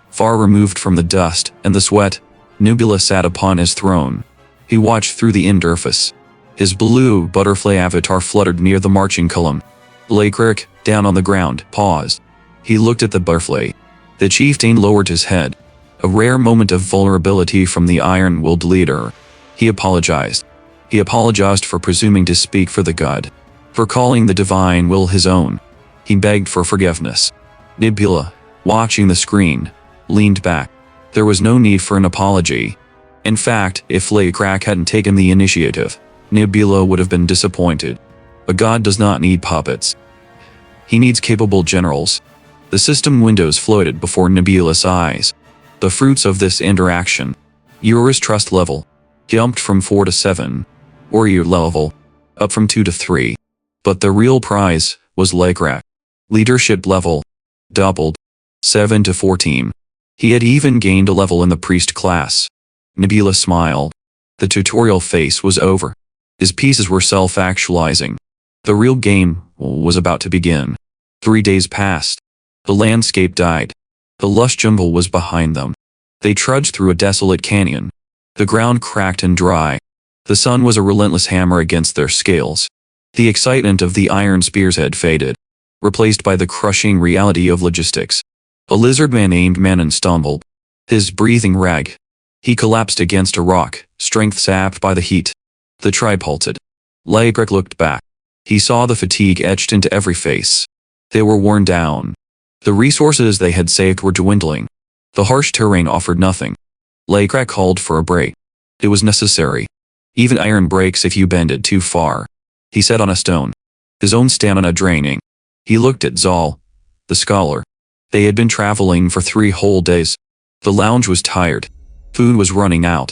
far removed from the dust and the sweat, Nebula sat upon his throne. He watched through the interface. His blue butterfly avatar fluttered near the marching column. Laycrack, down on the ground, paused. He looked at the butterfly. The chieftain lowered his head, a rare moment of vulnerability from the iron-willed leader. He apologized. He apologized for presuming to speak for the god, for calling the divine will his own. He begged for forgiveness. Nebula, watching the screen, leaned back. There was no need for an apology. In fact, if Laycrack hadn't taken the initiative, Nebula would have been disappointed. A god does not need puppets. He needs capable generals. The system windows floated before Nebula's eyes. The fruits of this interaction. Yuri's trust level jumped from 4 to 7. Warrior level up from 2 to 3. But the real prize was Laycrack. Leadership level doubled, 7 to 14. He had even gained a level in the priest class. Nebula smiled. The tutorial phase was over. His pieces were self-actualizing. The real game was about to begin. 3 days passed. The landscape died. The lush jungle was behind them. They trudged through a desolate canyon. The ground cracked and dry. The sun was a relentless hammer against their scales. The excitement of the iron spears had faded, replaced by the crushing reality of logistics. A lizard man named Manon stumbled, his breathing ragged. He collapsed against a rock, strength sapped by the heat. The tribe halted. Laycrack looked back. He saw the fatigue etched into every face. They were worn down. The resources they had saved were dwindling. The harsh terrain offered nothing. Laycrack called for a break. It was necessary. Even iron breaks if you bend it too far. He sat on a stone, his own stamina draining. He looked at Zal, the scholar. They had been traveling for 3 whole days. The lounge was tired. Food was running out.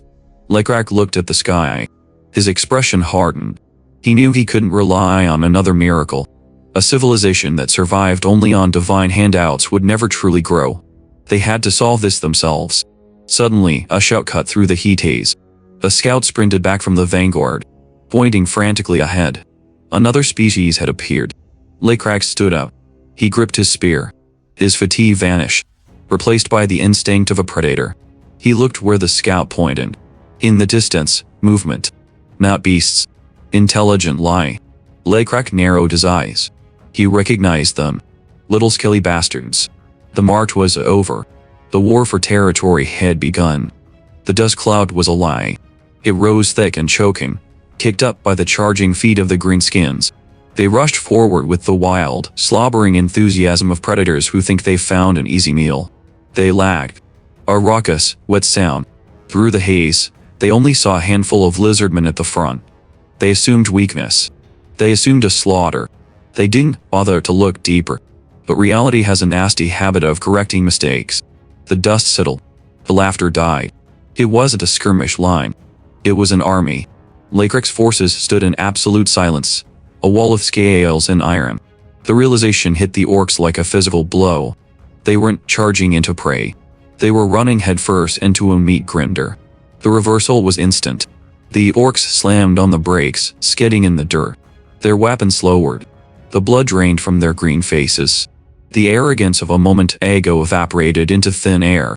Laycrack looked at the sky. His expression hardened. He knew he couldn't rely on another miracle. A civilization that survived only on divine handouts would never truly grow. They had to solve this themselves. Suddenly, a shout cut through the heat haze. A scout sprinted back from the vanguard, pointing frantically ahead. Another species had appeared. Laycrack stood up. He gripped his spear. His fatigue vanished, replaced by the instinct of a predator. He looked where the scout pointed. In the distance, movement. Not beasts. Intelligent lie. Laycrack narrowed his eyes. He recognized them. Little skelly bastards. The march was over. The war for territory had begun. The dust cloud was a lie. It rose thick and choking, kicked up by the charging feet of the greenskins. They rushed forward with the wild, slobbering enthusiasm of predators who think they've found an easy meal. They lagged. A raucous, wet sound. Through the haze, they only saw a handful of lizardmen at the front. They assumed weakness. They assumed a slaughter. They didn't bother to look deeper. But reality has a nasty habit of correcting mistakes. The dust settled. The laughter died. It wasn't a skirmish line. It was an army. Laycrack's forces stood in absolute silence, a wall of scales and iron. The realization hit the orcs like a physical blow. They weren't charging into prey. They were running headfirst into a meat grinder. The reversal was instant. The orcs slammed on the brakes, skidding in the dirt. Their weapons lowered. The blood drained from their green faces. The arrogance of a moment ago evaporated into thin air.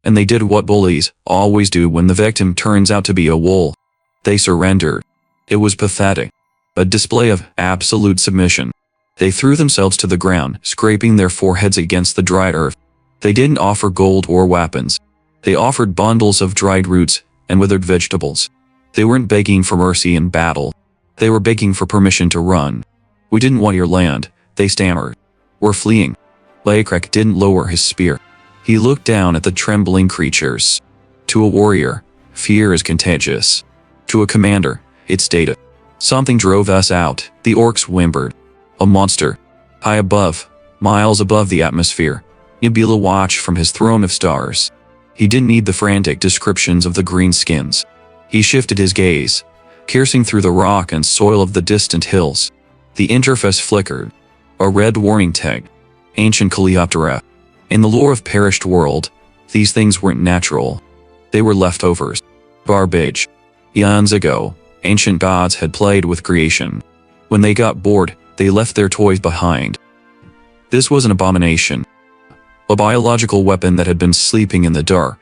And they did what bullies always do when the victim turns out to be a wolf. They surrendered. It was pathetic. A display of absolute submission. They threw themselves to the ground, scraping their foreheads against the dried earth. They didn't offer gold or weapons. They offered bundles of dried roots and withered vegetables. They weren't begging for mercy in battle. They were begging for permission to run. "We didn't want your land," they stammered. "We're fleeing." Laikrek didn't lower his spear. He looked down at the trembling creatures. To a warrior, fear is contagious. To a commander, it's data. "Something drove us out," the orcs whimpered. "A monster." High above, miles above the atmosphere, Nebula watched from his throne of stars. He didn't need the frantic descriptions of the greenskins. He shifted his gaze, piercing through the rock and soil of the distant hills. The interface flickered. A red warning tag. Ancient Coleoptera. In the lore of perished world, these things weren't natural. They were leftovers. Garbage. Eons ago, ancient gods had played with creation. When they got bored, they left their toys behind. This was an abomination. A biological weapon that had been sleeping in the dark,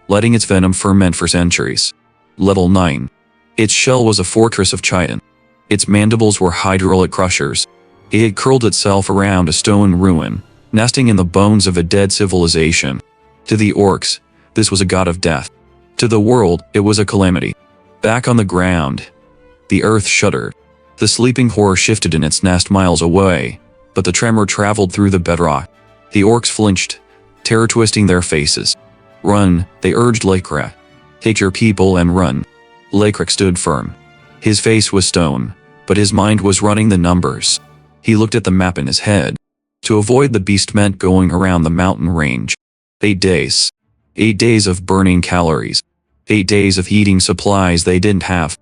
letting its venom ferment for centuries. Level 9. Its shell was a fortress of chitin. Its mandibles were hydraulic crushers. It had curled itself around a stone ruin, nesting in the bones of a dead civilization. To the orcs, this was a god of death. To the world, it was a calamity. Back on the ground, the earth shuddered. The sleeping horror shifted in its nest miles away, but the tremor traveled through the bedrock. The orcs flinched, terror twisting their faces. "Run," they urged Laikrek. "Take your people and run." Laikrek stood firm. His face was stone, but his mind was running the numbers. He looked at the map in his head. To avoid the beast meant going around the mountain range. 8 days. 8 days of burning calories. 8 days of eating supplies they didn't have.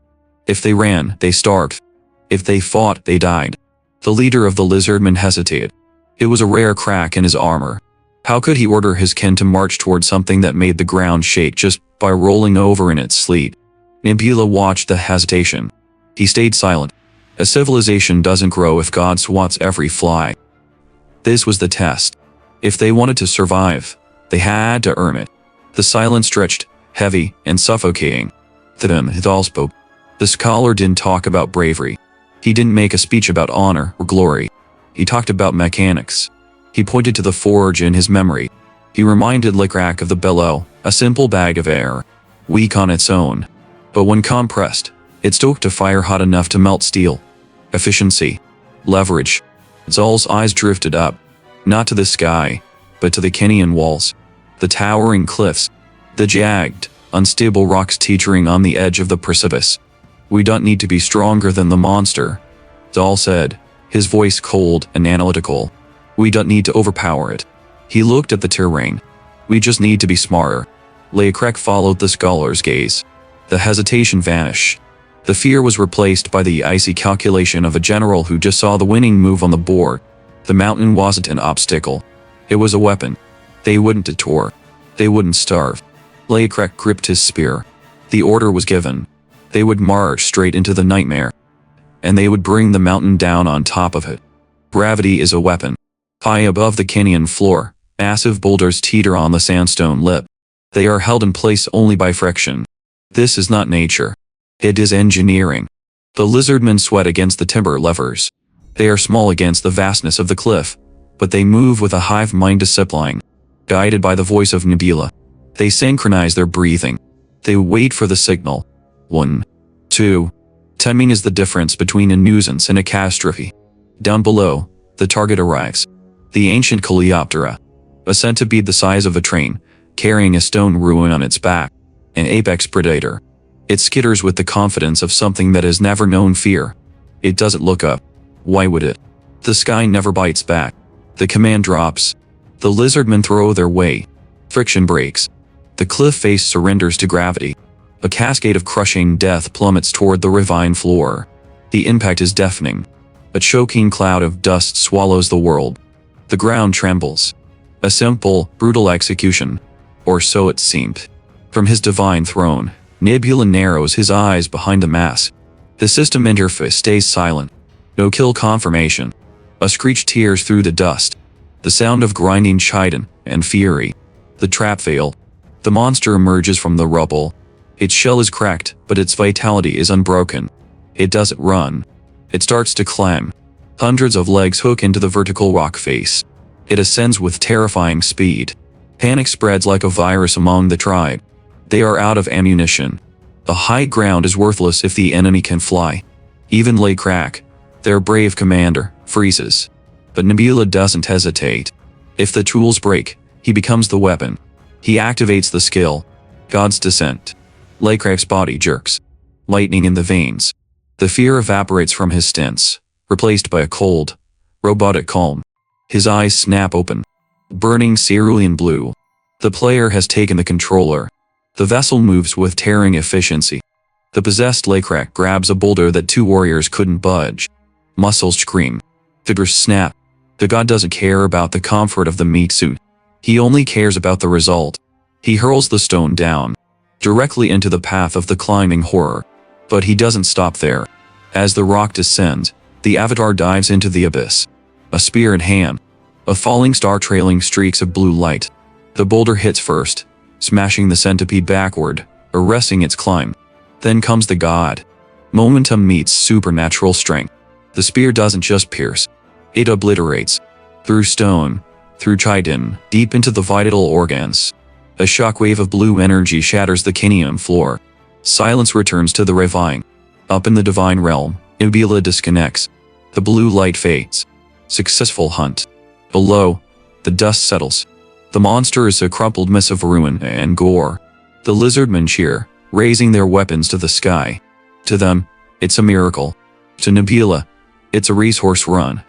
If they ran, they starved. If they fought, they died. The leader of the lizardmen hesitated. It was a rare crack in his armor. How could he order his kin to march toward something that made the ground shake just by rolling over in its sleep? Nebula watched the hesitation. He stayed silent. A civilization doesn't grow if God swats every fly. This was the test. If they wanted to survive, they had to earn it. The silence stretched, heavy and suffocating. Them it all spoke. The scholar didn't talk about bravery. He didn't make a speech about honor or glory. He talked about mechanics. He pointed to the forge in his memory. He reminded Laikrek of the bellow, a simple bag of air, weak on its own. But when compressed, it stoked to fire hot enough to melt steel. Efficiency. Leverage. Zol's eyes drifted up, not to the sky, but to the canyon walls. The towering cliffs. The jagged, unstable rocks teetering on the edge of the precipice. "We don't need to be stronger than the monster," Zol said, his voice cold and analytical. "We don't need to overpower it." He looked at the terrain. "We just need to be smarter." Laikrek followed the scholar's gaze. The hesitation vanished. The fear was replaced by the icy calculation of a general who just saw the winning move on the board. The mountain wasn't an obstacle. It was a weapon. They wouldn't detour. They wouldn't starve. Laikrek gripped his spear. The order was given. They would march straight into the nightmare. And they would bring the mountain down on top of it. Gravity is a weapon. High above the canyon floor, massive boulders teeter on the sandstone lip. They are held in place only by friction. This is not nature. It is engineering. The lizardmen sweat against the timber levers. They are small against the vastness of the cliff, but they move with a hive-mind discipline. Guided by the voice of Nebula, they synchronize their breathing. They wait for the signal. 1, 2. Timing is the difference between a nuisance and a catastrophe. Down below, the target arrives. The ancient Coleoptera. A centipede the size of a train, carrying a stone ruin on its back. An apex predator. It skitters with the confidence of something that has never known fear. It doesn't look up. Why would it? The sky never bites back. The command drops. The lizardmen throw their way. Friction breaks. The cliff face surrenders to gravity. A cascade of crushing death plummets toward the ravine floor. The impact is deafening. A choking cloud of dust swallows the world. The ground trembles. A simple, brutal execution. Or so it seemed. From his divine throne, Nebula narrows his eyes behind the mask. The system interface stays silent. No kill confirmation. A screech tears through the dust. The sound of grinding chitin and fury. The trap failed. The monster emerges from the rubble. Its shell is cracked, but its vitality is unbroken. It doesn't run. It starts to climb. Hundreds of legs hook into the vertical rock face. It ascends with terrifying speed. Panic spreads like a virus among the tribe. They are out of ammunition. The high ground is worthless if the enemy can fly. Even Lay Crack, their brave commander, freezes. But Nabila doesn't hesitate. If the tools break, he becomes the weapon. He activates the skill. God's Descent. Lay Crack's body jerks. Lightning in the veins. The fear evaporates from his stance, replaced by a cold, robotic calm. His eyes snap open. Burning cerulean blue. The player has taken the controller. The vessel moves with tearing efficiency. The possessed Lay Crack grabs a boulder that two warriors couldn't budge. Muscles scream. Fibers snap. The god doesn't care about the comfort of the meat suit. He only cares about the result. He hurls the stone down, directly into the path of the climbing horror. But he doesn't stop there. As the rock descends, the avatar dives into the abyss. A spear in hand. A falling star trailing streaks of blue light. The boulder hits first, smashing the centipede backward, arresting its climb. Then comes the god. Momentum meets supernatural strength. The spear doesn't just pierce. It obliterates. Through stone, through chitin, deep into the vital organs. A shockwave of blue energy shatters the Kinium floor. Silence returns to the ravine. Up in the divine realm, Nabila disconnects. The blue light fades. Successful hunt. Below, the dust settles. The monster is a crumpled mess of ruin and gore. The lizardmen cheer, raising their weapons to the sky. To them, it's a miracle. To Nabila, it's a racehorse run.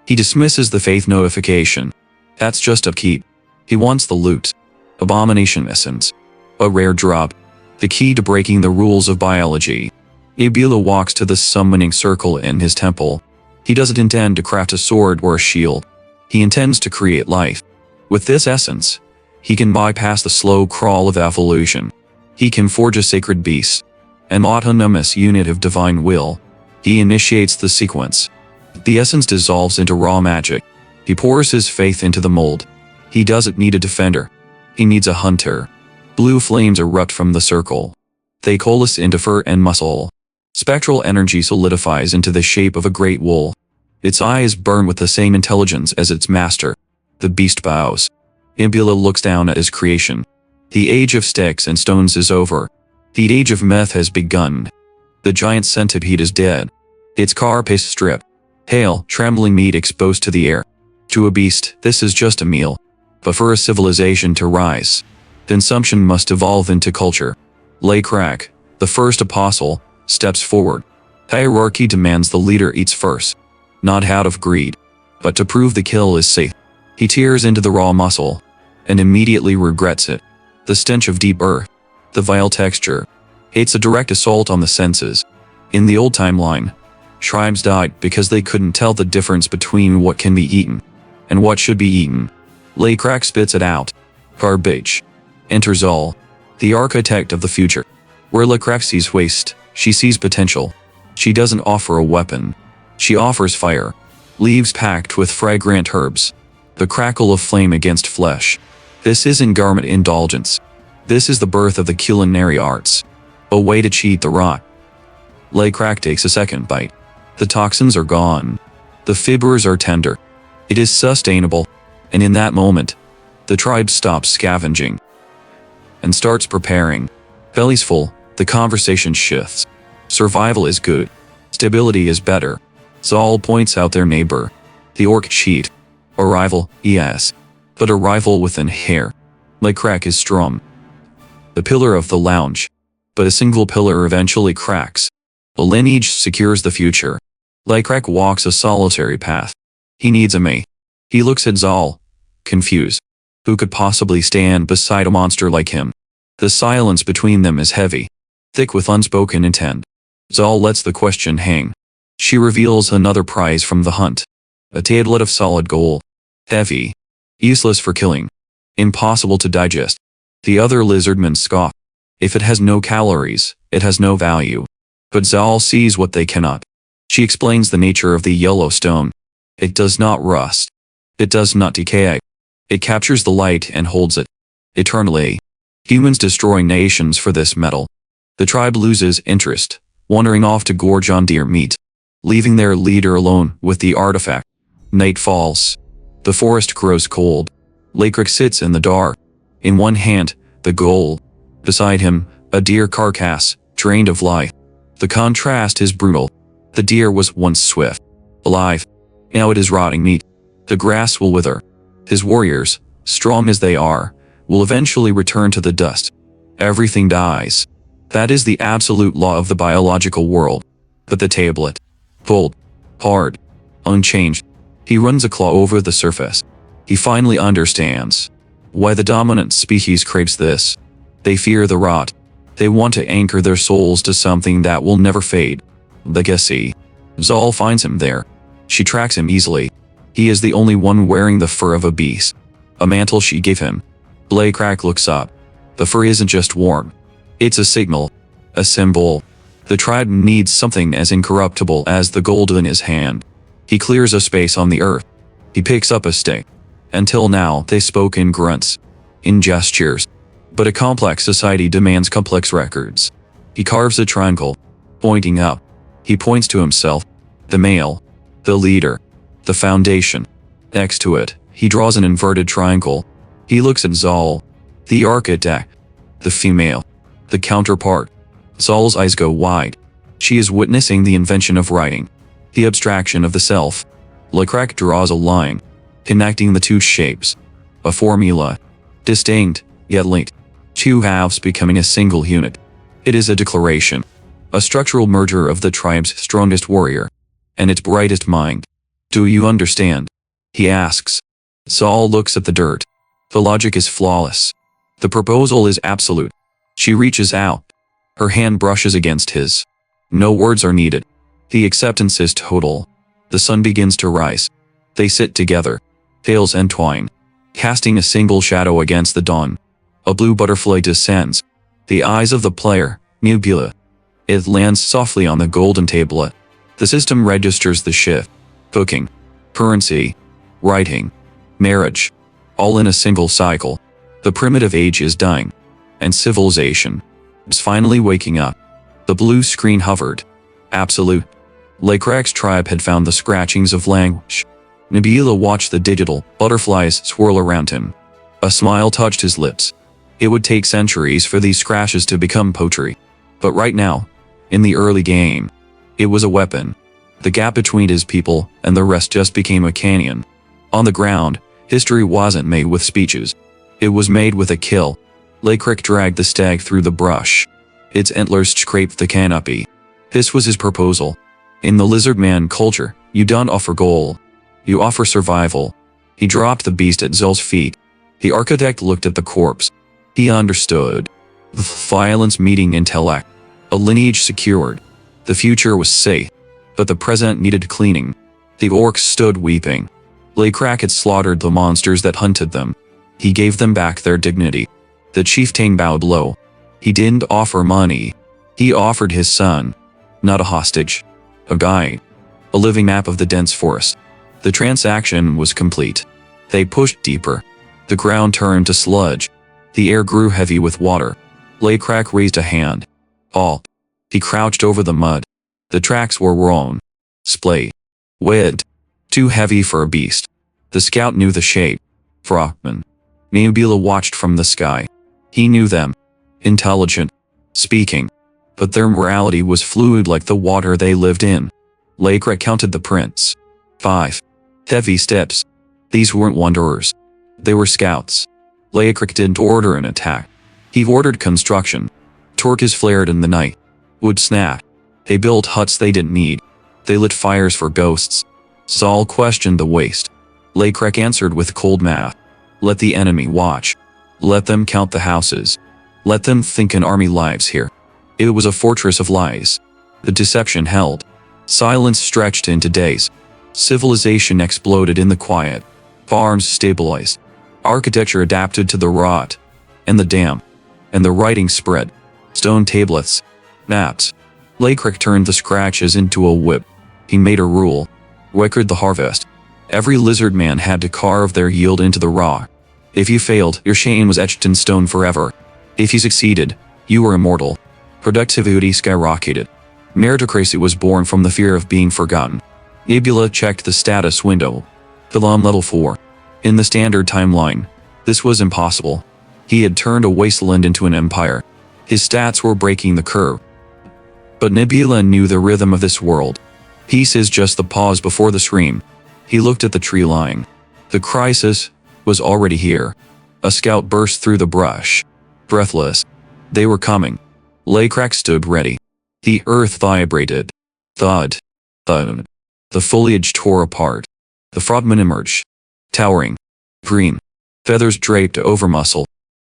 He dismisses the faith notification. That's just upkeep. He wants the loot. Abomination essence. A rare drop. The key to breaking the rules of biology. Nabila walks to the summoning circle in his temple. He doesn't intend to craft a sword or a shield. He intends to create life. With this essence, he can bypass the slow crawl of evolution. He can forge a sacred beast. An autonomous unit of divine will. He initiates the sequence. The essence dissolves into raw magic. He pours his faith into the mold. He doesn't need a defender. He needs a hunter. Blue flames erupt from the circle. They coalesce into fur and muscle. Spectral energy solidifies into the shape of a great wolf. Its eyes burn with the same intelligence as its master. The beast bows. Nabila looks down at his creation. The age of sticks and stones is over. The age of meth has begun. The giant centipede is dead. Its carapace stripped. Pale, trembling meat exposed to the air. To a beast, this is just a meal. But for a civilization to rise, consumption must evolve into culture. Lay Crack, the first apostle, steps forward. Hierarchy demands the leader eats first. Not out of greed, but to prove the kill is safe. He tears into the raw muscle, and immediately regrets it. The stench of deep earth, the vile texture, hates a direct assault on the senses. In the old timeline, tribes died because they couldn't tell the difference between what can be eaten and what should be eaten. Lay Crack spits it out. Garbage. Enters Zal, the architect of the future. Where Lay Crack sees waste, she sees potential. She doesn't offer a weapon. She offers fire. Leaves packed with fragrant herbs. The crackle of flame against flesh. This isn't garment indulgence. This is the birth of the culinary arts. A way to cheat the rot. Lay Crack takes a second bite. The toxins are gone. The fibers are tender. It is sustainable. And in that moment, the tribe stops scavenging and starts preparing. Bellies full, the conversation shifts. Survival is good. Stability is better. Zal points out their neighbor. The orc cheat. A rival, yes. But a rival with an hair. Lay Crack is strong. The pillar of the lounge. But a single pillar eventually cracks. A lineage secures the future. Lay Crack walks a solitary path. He needs a mate. He looks at Zal, confused. Who could possibly stand beside a monster like him? The silence between them is heavy, thick with unspoken intent. Zal lets the question hang. She reveals another prize from the hunt. A tablet of solid gold. Heavy. Useless for killing. Impossible to digest. The other lizardmen scoff. If it has no calories, it has no value. But Zal sees what they cannot. She explains the nature of the yellow stone. It does not rust. It does not decay. It captures the light and holds it eternally. Humans destroy nations for this metal. The tribe loses interest, wandering off to gorge on deer meat, leaving their leader alone with the artifact. Night falls. The forest grows cold. Lakrick sits in the dark. In one hand, the gold. Beside him, a deer carcass, drained of life. The contrast is brutal. The deer was once swift, alive. Now it is rotting meat. The grass will wither. His warriors, strong as they are, will eventually return to the dust. Everything dies. That is the absolute law of the biological world. But the tablet, cold, hard, unchanged. He runs a claw over the surface. He finally understands why the dominant species craves this. They fear the rot. They want to anchor their souls to something that will never fade. Legacy. Zal finds him there. She tracks him easily. He is the only one wearing the fur of a beast. A mantle she gave him. Lakrick looks up. The fur isn't just warm. It's a signal. A symbol. The tribe needs something as incorruptible as the gold in his hand. He clears a space on the earth. He picks up a stick. Until now, they spoke in grunts, in gestures. But a complex society demands complex records. He carves a triangle, pointing up. He points to himself, the male, the leader, the foundation. Next to it, he draws an inverted triangle. He looks at Zal, the architect, the female, the counterpart. Zal's eyes go wide. She is witnessing the invention of writing, the abstraction of the self. Lakrick draws a line, connecting the two shapes. A formula, distinct, yet linked. Two halves becoming a single unit. It is a declaration, a structural merger of the tribe's strongest warrior and its brightest mind. Do you understand? He asks. Zal looks at the dirt. The logic is flawless. The proposal is absolute. She reaches out. Her hand brushes against his. No words are needed. The acceptance is total. The sun begins to rise. They sit together, tails entwine, casting a single shadow against the dawn. A blue butterfly descends. The eyes of the player, Nebula. It lands softly on the golden tablet. The system registers the shift. Cooking, currency, writing, marriage, all in a single cycle. The primitive age is dying, and civilization is finally waking up. The blue screen hovered. Absolute. Lakrick's tribe had found the scratchings of language. Nebula watched the digital butterflies swirl around him. A smile touched his lips. It would take centuries for these scratches to become poetry. But right now, in the early game, it was a weapon. The gap between his people and the rest just became a canyon. On the ground, history wasn't made with speeches. It was made with a kill. Lakrick dragged the stag through the brush. Its antlers scraped the canopy. This was his proposal. In the lizard man culture, you don't offer gold. You offer survival. He dropped the beast at Zal's feet. The architect looked at the corpse. He understood. Violence meeting intellect. A lineage secured. The future was safe. But the present needed cleaning. The orcs stood weeping. Lakrick had slaughtered the monsters that hunted them. He gave them back their dignity. The chieftain bowed low. He didn't offer money. He offered his son. Not a hostage. A guide. A living map of the dense forest. The transaction was complete. They pushed deeper. The ground turned to sludge. The air grew heavy with water. Lakrick raised a hand. Halt. He crouched over the mud. The tracks were wrong. Splayed. Wed. Too heavy for a beast. The scout knew the shape. Frogman. Nebula watched from the sky. He knew them. Intelligent. Speaking. But their morality was fluid like the water they lived in. Lakrick counted the prints. 5. Heavy steps. These weren't wanderers. They were scouts. Lakrick didn't order an attack. He ordered construction. Torches flared in the night. Wood snapped. They built huts they didn't need. They lit fires for ghosts. Zal questioned the waste. Lakrick answered with cold math. Let the enemy watch. Let them count the houses. Let them think an army lives here. It was a fortress of lies. The deception held. Silence stretched into days. Civilization exploded in the quiet. Farms stabilized. Architecture adapted to the rot. And the damp. And the writing spread. Stone tablets. Maps. Lakrick turned the scratches into a whip. He made a rule. Record the harvest. Every lizard man had to carve their yield into the rock. If you failed, your shame was etched in stone forever. If you succeeded, you were immortal. Productivity skyrocketed. Meritocracy was born from the fear of being forgotten. Nebula checked the status window. Philam level 4. In the standard timeline, this was impossible. He had turned a wasteland into an empire. His stats were breaking the curve. But Nebula knew the rhythm of this world. Peace is just the pause before the scream. He looked at the tree line. The crisis was already here. A scout burst through the brush. Breathless. They were coming. Laycrack stood ready. The earth vibrated. Thud. Thud. The foliage tore apart. The frogman emerged. Towering. Green. Feathers draped over muscle.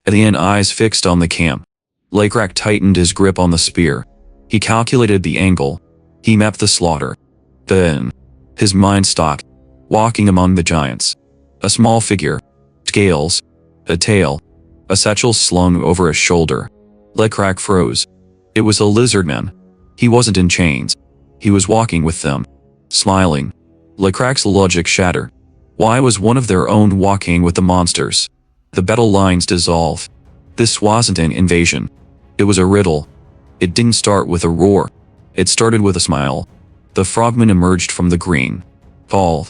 Alien eyes fixed on the camp. Laycrack tightened his grip on the spear. He calculated the angle. He mapped the slaughter. Then, his mind stopped. Walking among the giants. A small figure. Scales. A tail. A satchel slung over his shoulder. Laycrack froze. It was a lizard man. He wasn't in chains. He was walking with them. Smiling. Laycrack's logic shattered. Why was one of their own walking with the monsters? The battle lines dissolved. This wasn't an invasion. It was a riddle. It didn't start with a roar. It started with a smile. The frogmen emerged from the green. Tall.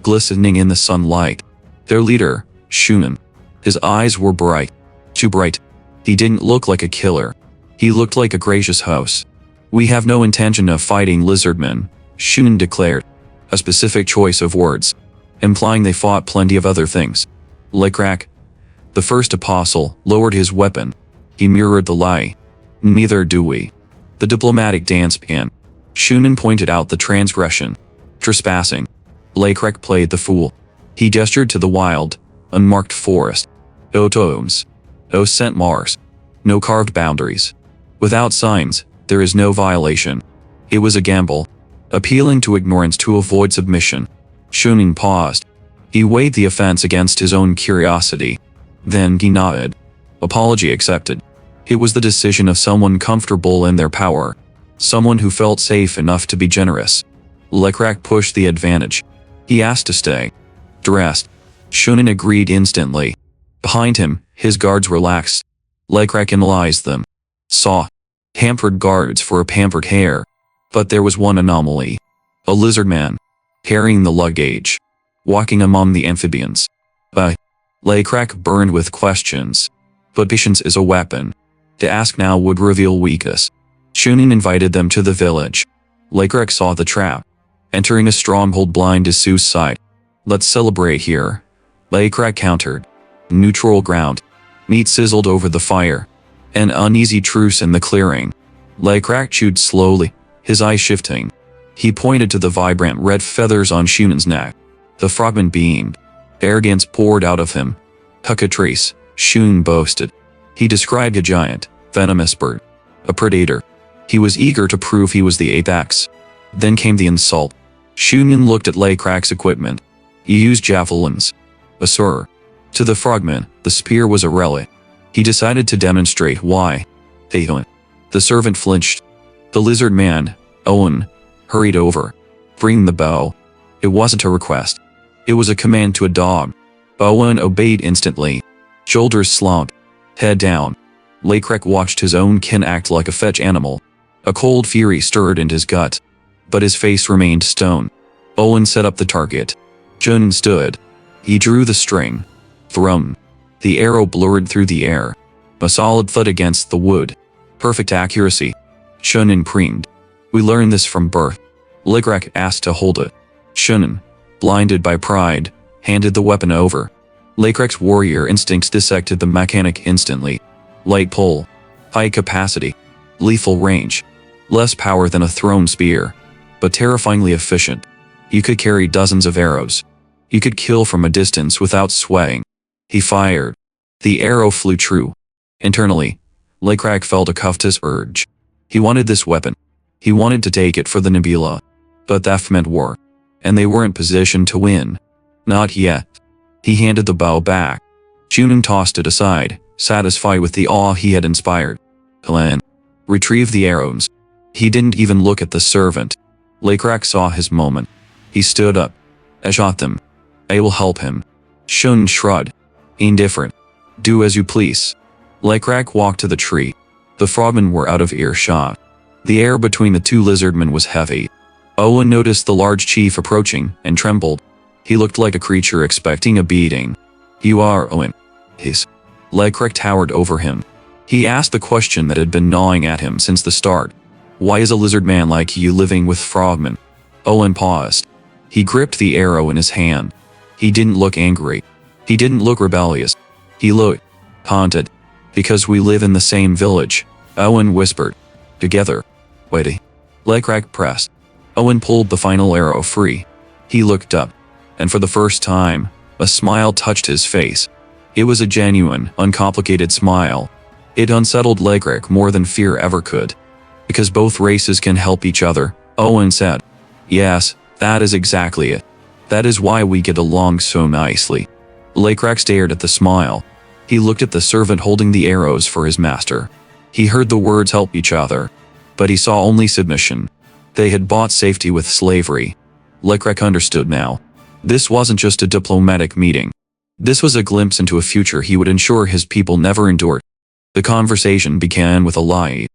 Glistening in the sunlight. Their leader, Shunan. His eyes were bright. Too bright. He didn't look like a killer. He looked like a gracious host. We have no intention of fighting lizardmen, Shunan declared. A specific choice of words, implying they fought plenty of other things. Laycrack, the first apostle, lowered his weapon. He mirrored the lie. Neither do we. The diplomatic dance began. Shunan pointed out the transgression. Trespassing. Laycrack played the fool. He gestured to the wild, unmarked forest. No totems. No scent marks. No carved boundaries. Without signs, there is no violation. It was a gamble. Appealing to ignorance to avoid submission. Shunan paused. He weighed the offense against his own curiosity. Then he nodded. Apology accepted. It was the decision of someone comfortable in their power. Someone who felt safe enough to be generous. Laycrack pushed the advantage. He asked to stay. Dressed. Shunan agreed instantly. Behind him, his guards relaxed. Laycrack analyzed them. Saw. Pampered guards for a pampered hair. But there was one anomaly. A lizard man. Carrying the luggage. Walking among the amphibians. Laycrack burned with questions. But patience is a weapon. To ask now would reveal weakness. Shunan invited them to the village. Laycrack saw the trap. Entering a stronghold blind is suicide. Let's celebrate here. Laycrack countered. Neutral ground. Meat sizzled over the fire. An uneasy truce in the clearing. Laycrack chewed slowly, his eyes shifting. He pointed to the vibrant red feathers on Shunan's neck. The frogman beamed. Arrogance poured out of him. Huckatrice, Shunan boasted. He described a giant, venomous bird. A predator. He was eager to prove he was the apex. Then came the insult. Shunan looked at Laycrack's equipment. He used javelins. A sur. To the frogman, the spear was a relic. He decided to demonstrate why. The servant flinched. The lizard man, Owen, hurried over. Bring the bow. It wasn't a request. It was a command to a dog. Owen obeyed instantly. Shoulders slumped. Head down. Laycrack watched his own kin act like a fetch animal. A cold fury stirred in his gut. But his face remained stone. Owen set up the target. Shunan stood. He drew the string. Thrum. The arrow blurred through the air. A solid thud against the wood. Perfect accuracy. Shunan preened. We learned this from birth. Laycrack asked to hold it. Shunan, blinded by pride, handed the weapon over. Laycrack's warrior instincts dissected the mechanic instantly. Light pull. High capacity. Lethal range. Less power than a thrown spear. But terrifyingly efficient. You could carry dozens of arrows. You could kill from a distance without swaying. He fired. The arrow flew true. Internally, Laycrack felt a covetous urge. He wanted this weapon. He wanted to take it for the Nebula. But that meant war. And they weren't positioned to win. Not yet. He handed the bow back. Shunan tossed it aside, satisfied with the awe he had inspired. Glenn. Retrieve the arrows. He didn't even look at the servant. Laycrack saw his moment. He stood up. I shot them. I will help him. Shunan shrugged. Indifferent. Do as you please. Lekrak walked to the tree. The frogmen were out of earshot. The air between the two lizardmen was heavy. Owen noticed the large chief approaching and trembled. He looked like a creature expecting a beating. "You are Owen." His Lekrak towered over him. He asked the question that had been gnawing at him since the start. "Why is a lizard man like you living with frogmen?" Owen paused. He gripped the arrow in his hand. He didn't look angry. He didn't look rebellious. He looked haunted. "Because we live in the same village," Owen whispered. "Together." "Wait." Lekrak pressed. Owen pulled the final arrow free. He looked up. And for the first time, a smile touched his face. It was a genuine, uncomplicated smile. It unsettled Lekrak more than fear ever could. "Because both races can help each other," Owen said. "Yes, that is exactly it. That is why we get along so nicely." Lekrak stared at the smile. He looked at the servant holding the arrows for his master. He heard the words "help each other." But he saw only submission. They had bought safety with slavery. Lekrak understood now. This wasn't just a diplomatic meeting. This was a glimpse into a future he would ensure his people never endured. The conversation began with a lie.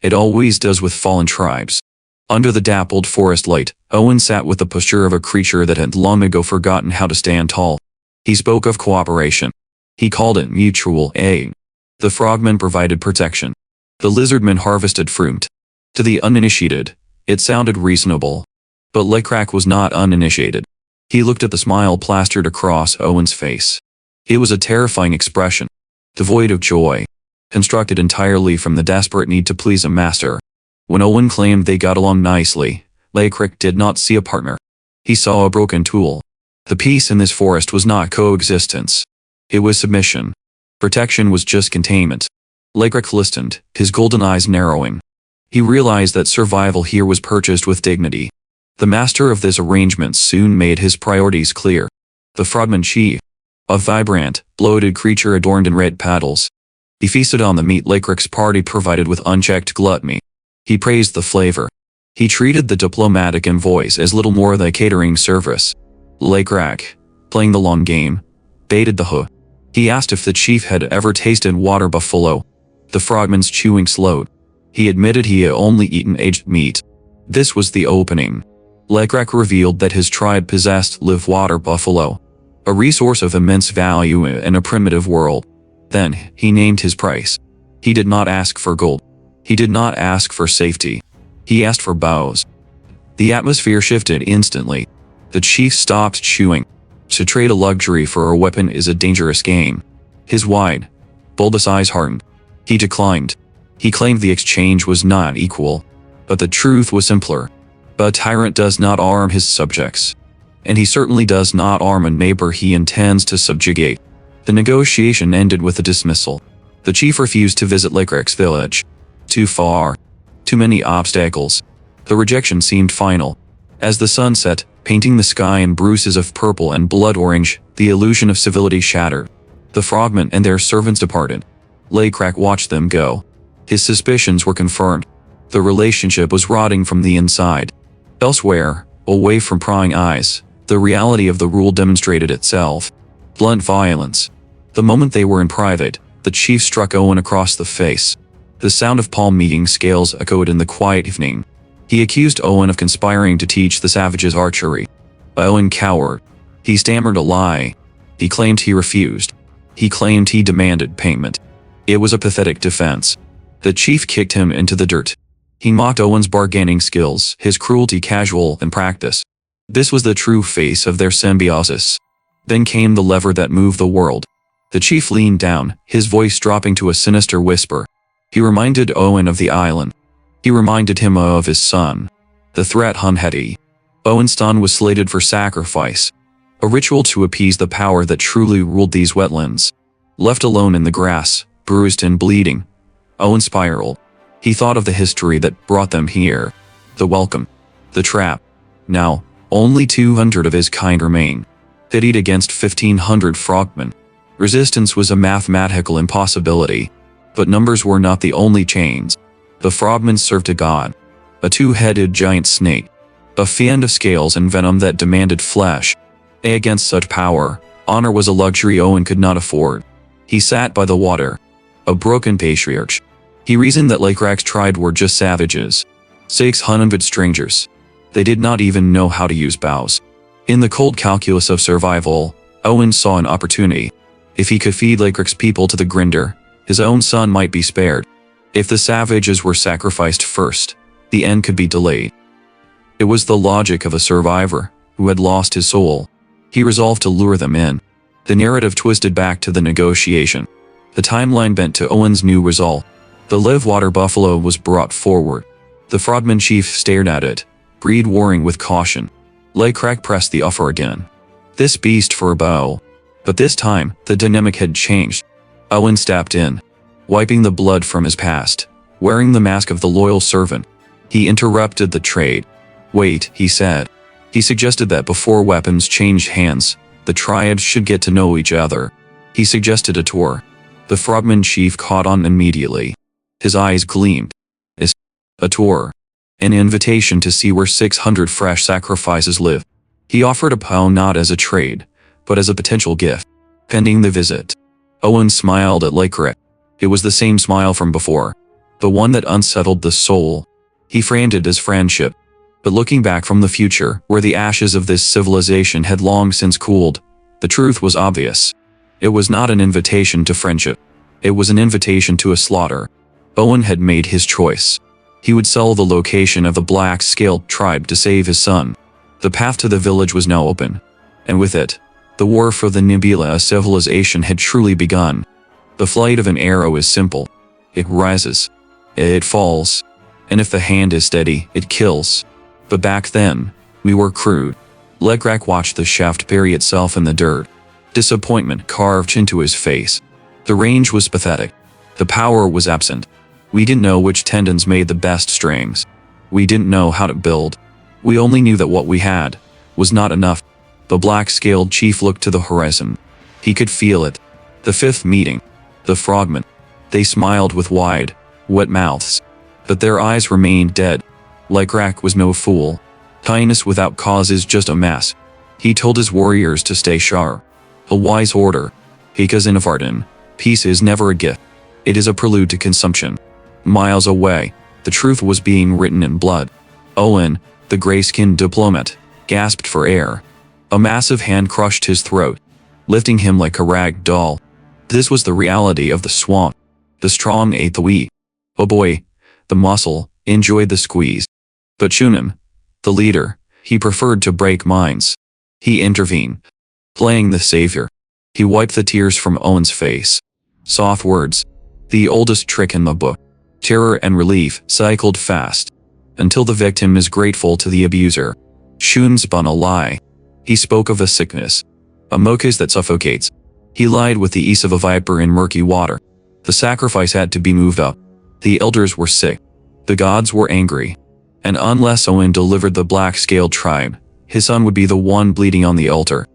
It always does with fallen tribes. Under the dappled forest light, Owen sat with the posture of a creature that had long ago forgotten how to stand tall. He spoke of cooperation. He called it mutual aid. The frogmen provided protection. The lizardmen harvested fruit. To the uninitiated, it sounded reasonable. But Lekrak was not uninitiated. He looked at the smile plastered across Owen's face. It was a terrifying expression, devoid of joy, constructed entirely from the desperate need to please a master. When Owen claimed they got along nicely, Lekrak did not see a partner. He saw a broken tool. The peace in this forest was not coexistence. It was submission. Protection was just containment. Lekrak listened, his golden eyes narrowing. He realized that survival here was purchased with dignity. The master of this arrangement soon made his priorities clear. The frogman chief, a vibrant, bloated creature adorned in red petals. He feasted on the meat Lekrak's party provided with unchecked gluttony. He praised the flavor. He treated the diplomatic envoys as little more than a catering service. Lekrak, playing the long game, baited the hook. He asked if the chief had ever tasted water buffalo. The frogman's chewing slowed. He admitted he had only eaten aged meat. This was the opening. Lekrak revealed that his tribe possessed live water buffalo, a resource of immense value in a primitive world. Then, he named his price. He did not ask for gold. He did not ask for safety. He asked for bows. The atmosphere shifted instantly. The chief stopped chewing. To trade a luxury for a weapon is a dangerous game. His wide, bulbous eyes hardened. He declined. He claimed the exchange was not equal. But the truth was simpler. A tyrant does not arm his subjects. And he certainly does not arm a neighbor he intends to subjugate. The negotiation ended with a dismissal. The chief refused to visit Lekrak's village. Too far. Too many obstacles. The rejection seemed final. As the sun set, painting the sky in bruises of purple and blood orange, the illusion of civility shattered. The frogmen and their servants departed. Lekrak watched them go. His suspicions were confirmed. The relationship was rotting from the inside. Elsewhere, away from prying eyes, the reality of the rule demonstrated itself. Blunt violence. The moment they were in private, the chief struck Owen across the face. The sound of palm meeting scales echoed in the quiet evening. He accused Owen of conspiring to teach the savages archery. Owen cowered. He stammered a lie. He claimed he refused. He claimed he demanded payment. It was a pathetic defense. The chief kicked him into the dirt. He mocked Owen's bargaining skills, his cruelty casual in practice. This was the true face of their symbiosis. Then came the lever that moved the world. The chief leaned down, his voice dropping to a sinister whisper. He reminded Owen of the island. He reminded him of his son. The threat hung heavy. Owen's son was slated for sacrifice. A ritual to appease the power that truly ruled these wetlands. Left alone in the grass, bruised and bleeding, Owen spiraled. He thought of the history that brought them here. The welcome. The trap. Now, only 200 of his kind remain. Pitted against 1,500 frogmen. Resistance was a mathematical impossibility. But numbers were not the only chains. The frogmen served a god. A two-headed giant snake. A fiend of scales and venom that demanded flesh. Against such power, honor was a luxury Owen could not afford. He sat by the water. a broken patriarch. He reasoned that Lakrak's tribe were just savages. 600 strangers. They did not even know how to use bows. In the cold calculus of survival, Owen saw an opportunity. If he could feed Lakrak's people to the grinder, his own son might be spared. If the savages were sacrificed first, the end could be delayed. It was the logic of a survivor who had lost his soul. He resolved to lure them in. The narrative twisted back to the negotiation. The timeline bent to Owen's new resolve. The live water buffalo was brought forward. The frogman chief stared at it, breed warring with caution. Lakrak pressed the offer again. This beast for a bow. But this time, the dynamic had changed. Owen stepped in, wiping the blood from his past, wearing the mask of the loyal servant. He interrupted the trade. Wait, he said. He suggested that before weapons changed hands, the tribes should get to know each other. He suggested a tour. The frogman chief caught on immediately. His eyes gleamed. Is a tour. An invitation to see where 600 fresh sacrifices live. He offered a pound not as a trade, but as a potential gift. Pending the visit. Owen smiled at Lakrak. It was the same smile from before. The one that unsettled the soul. He framed it as friendship. But looking back from the future, where the ashes of this civilization had long since cooled, the truth was obvious. It was not an invitation to friendship. It was an invitation to a slaughter. Owen had made his choice. He would sell the location of the black-scaled tribe to save his son. The path to the village was now open. And with it, the war for the Nibila civilization had truly begun. The flight of an arrow is simple. It rises. It falls. And if the hand is steady, it kills. But back then, we were crude. Lakrak watched the shaft bury itself in the dirt. Disappointment carved into his face. The range was pathetic. The power was absent. We didn't know which tendons made the best strings. We didn't know how to build. We only knew that what we had was not enough. The black-scaled chief looked to the horizon. He could feel it. The fifth meeting. The frogmen. They smiled with wide, wet mouths. But their eyes remained dead. Lakrak was no fool. Kindness without cause is just a mask. He told his warriors to stay sharp. A wise order. Because in Avardan, peace is never a gift. It is a prelude to consumption. Miles away, the truth was being written in blood. Owen, the gray-skinned diplomat, gasped for air. A massive hand crushed his throat, lifting him like a rag doll. This was the reality of the swamp. The strong ate the weak. Oh boy, the muscle enjoyed the squeeze. But Shunim, the leader, he preferred to break minds. He intervened, playing the savior. He wiped the tears from Owen's face. Soft words, the oldest trick in the book. Terror and relief cycled fast, until the victim is grateful to the abuser. Shun spun a lie. He spoke of a sickness, a mucus that suffocates. He lied with the ease of a viper in murky water. The sacrifice had to be moved up. The elders were sick. The gods were angry. And unless Owen delivered the black-scaled tribe, his son would be the one bleeding on the altar.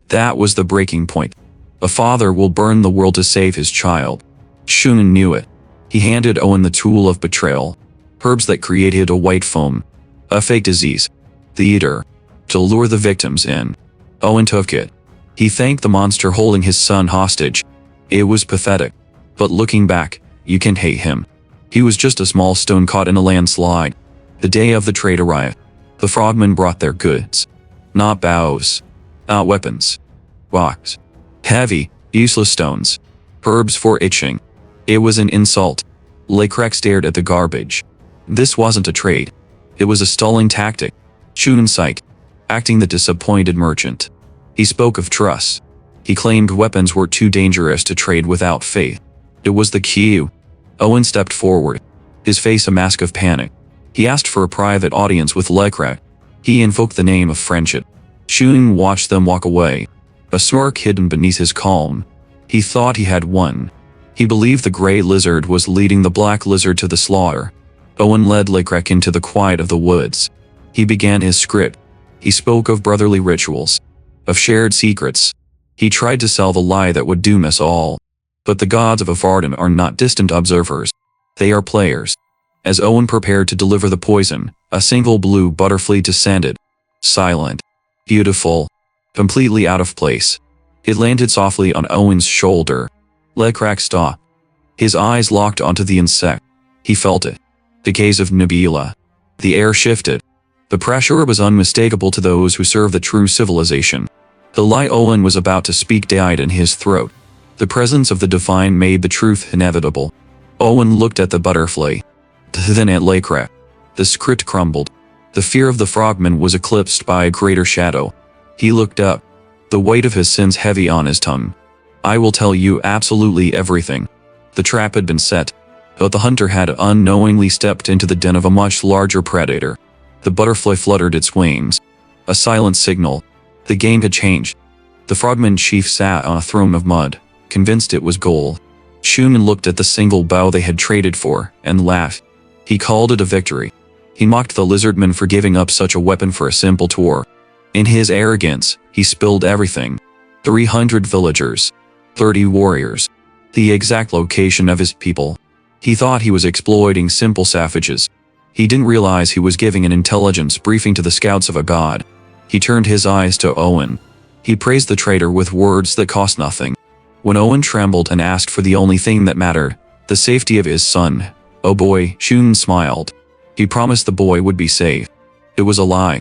That was the breaking point. A father will burn the world to save his child. Shun knew it. He handed Owen the tool of betrayal. Herbs that created a white foam. A fake disease. The eater. To lure the victims in. Owen took it. He thanked the monster holding his son hostage. It was pathetic. But looking back, you can hate him. He was just a small stone caught in a landslide. The day of the trade arrived. The frogmen brought their goods. Not bows. Not weapons. Rocks. Heavy, useless stones. Herbs for itching. It was an insult. Lakrak stared at the garbage. This wasn't a trade. It was a stalling tactic. Shunin psyched, acting the disappointed merchant. He spoke of trust. He claimed weapons were too dangerous to trade without faith. It was the cue. Owen stepped forward, his face a mask of panic. He asked for a private audience with Lakrak. He invoked the name of friendship. Shunin watched them walk away, a smirk hidden beneath his calm. He thought he had won. He believed the gray lizard was leading the black lizard to the slaughter. Owen led Lakrak into the quiet of the woods. He began his script. He spoke of brotherly rituals, of shared secrets. He tried to sell the lie that would doom us all. But the gods of Avardan are not distant observers. They are players. As Owen prepared to deliver the poison, a single blue butterfly descended. Silent. Beautiful. Completely out of place. It landed softly on Owen's shoulder. Lakrak stopped. His eyes locked onto the insect. He felt it. The gaze of Nabila. The air shifted. The pressure was unmistakable to those who serve the true civilization. The lie Owen was about to speak died in his throat. The presence of the divine made the truth inevitable. Owen looked at the butterfly. Then at Lakrak. The script crumbled. The fear of the frogman was eclipsed by a greater shadow. He looked up. The weight of his sins heavy on his tongue. I will tell you absolutely everything. The trap had been set, but the hunter had unknowingly stepped into the den of a much larger predator. The butterfly fluttered its wings. A silent signal. The game had changed. The frogman chief sat on a throne of mud, convinced it was gold. Shunan looked at the single bow they had traded for, and laughed. He called it a victory. He mocked the lizardman for giving up such a weapon for a simple tour. In his arrogance, he spilled everything. 300 villagers. 30 warriors. The exact location of his people. He thought he was exploiting simple savages. He didn't realize he was giving an intelligence briefing to the scouts of a god. He turned his eyes to Owen. He praised the traitor with words that cost nothing. When Owen trembled and asked for the only thing that mattered, the safety of his son, "Oh boy," Shunan smiled. He promised the boy would be safe. It was a lie.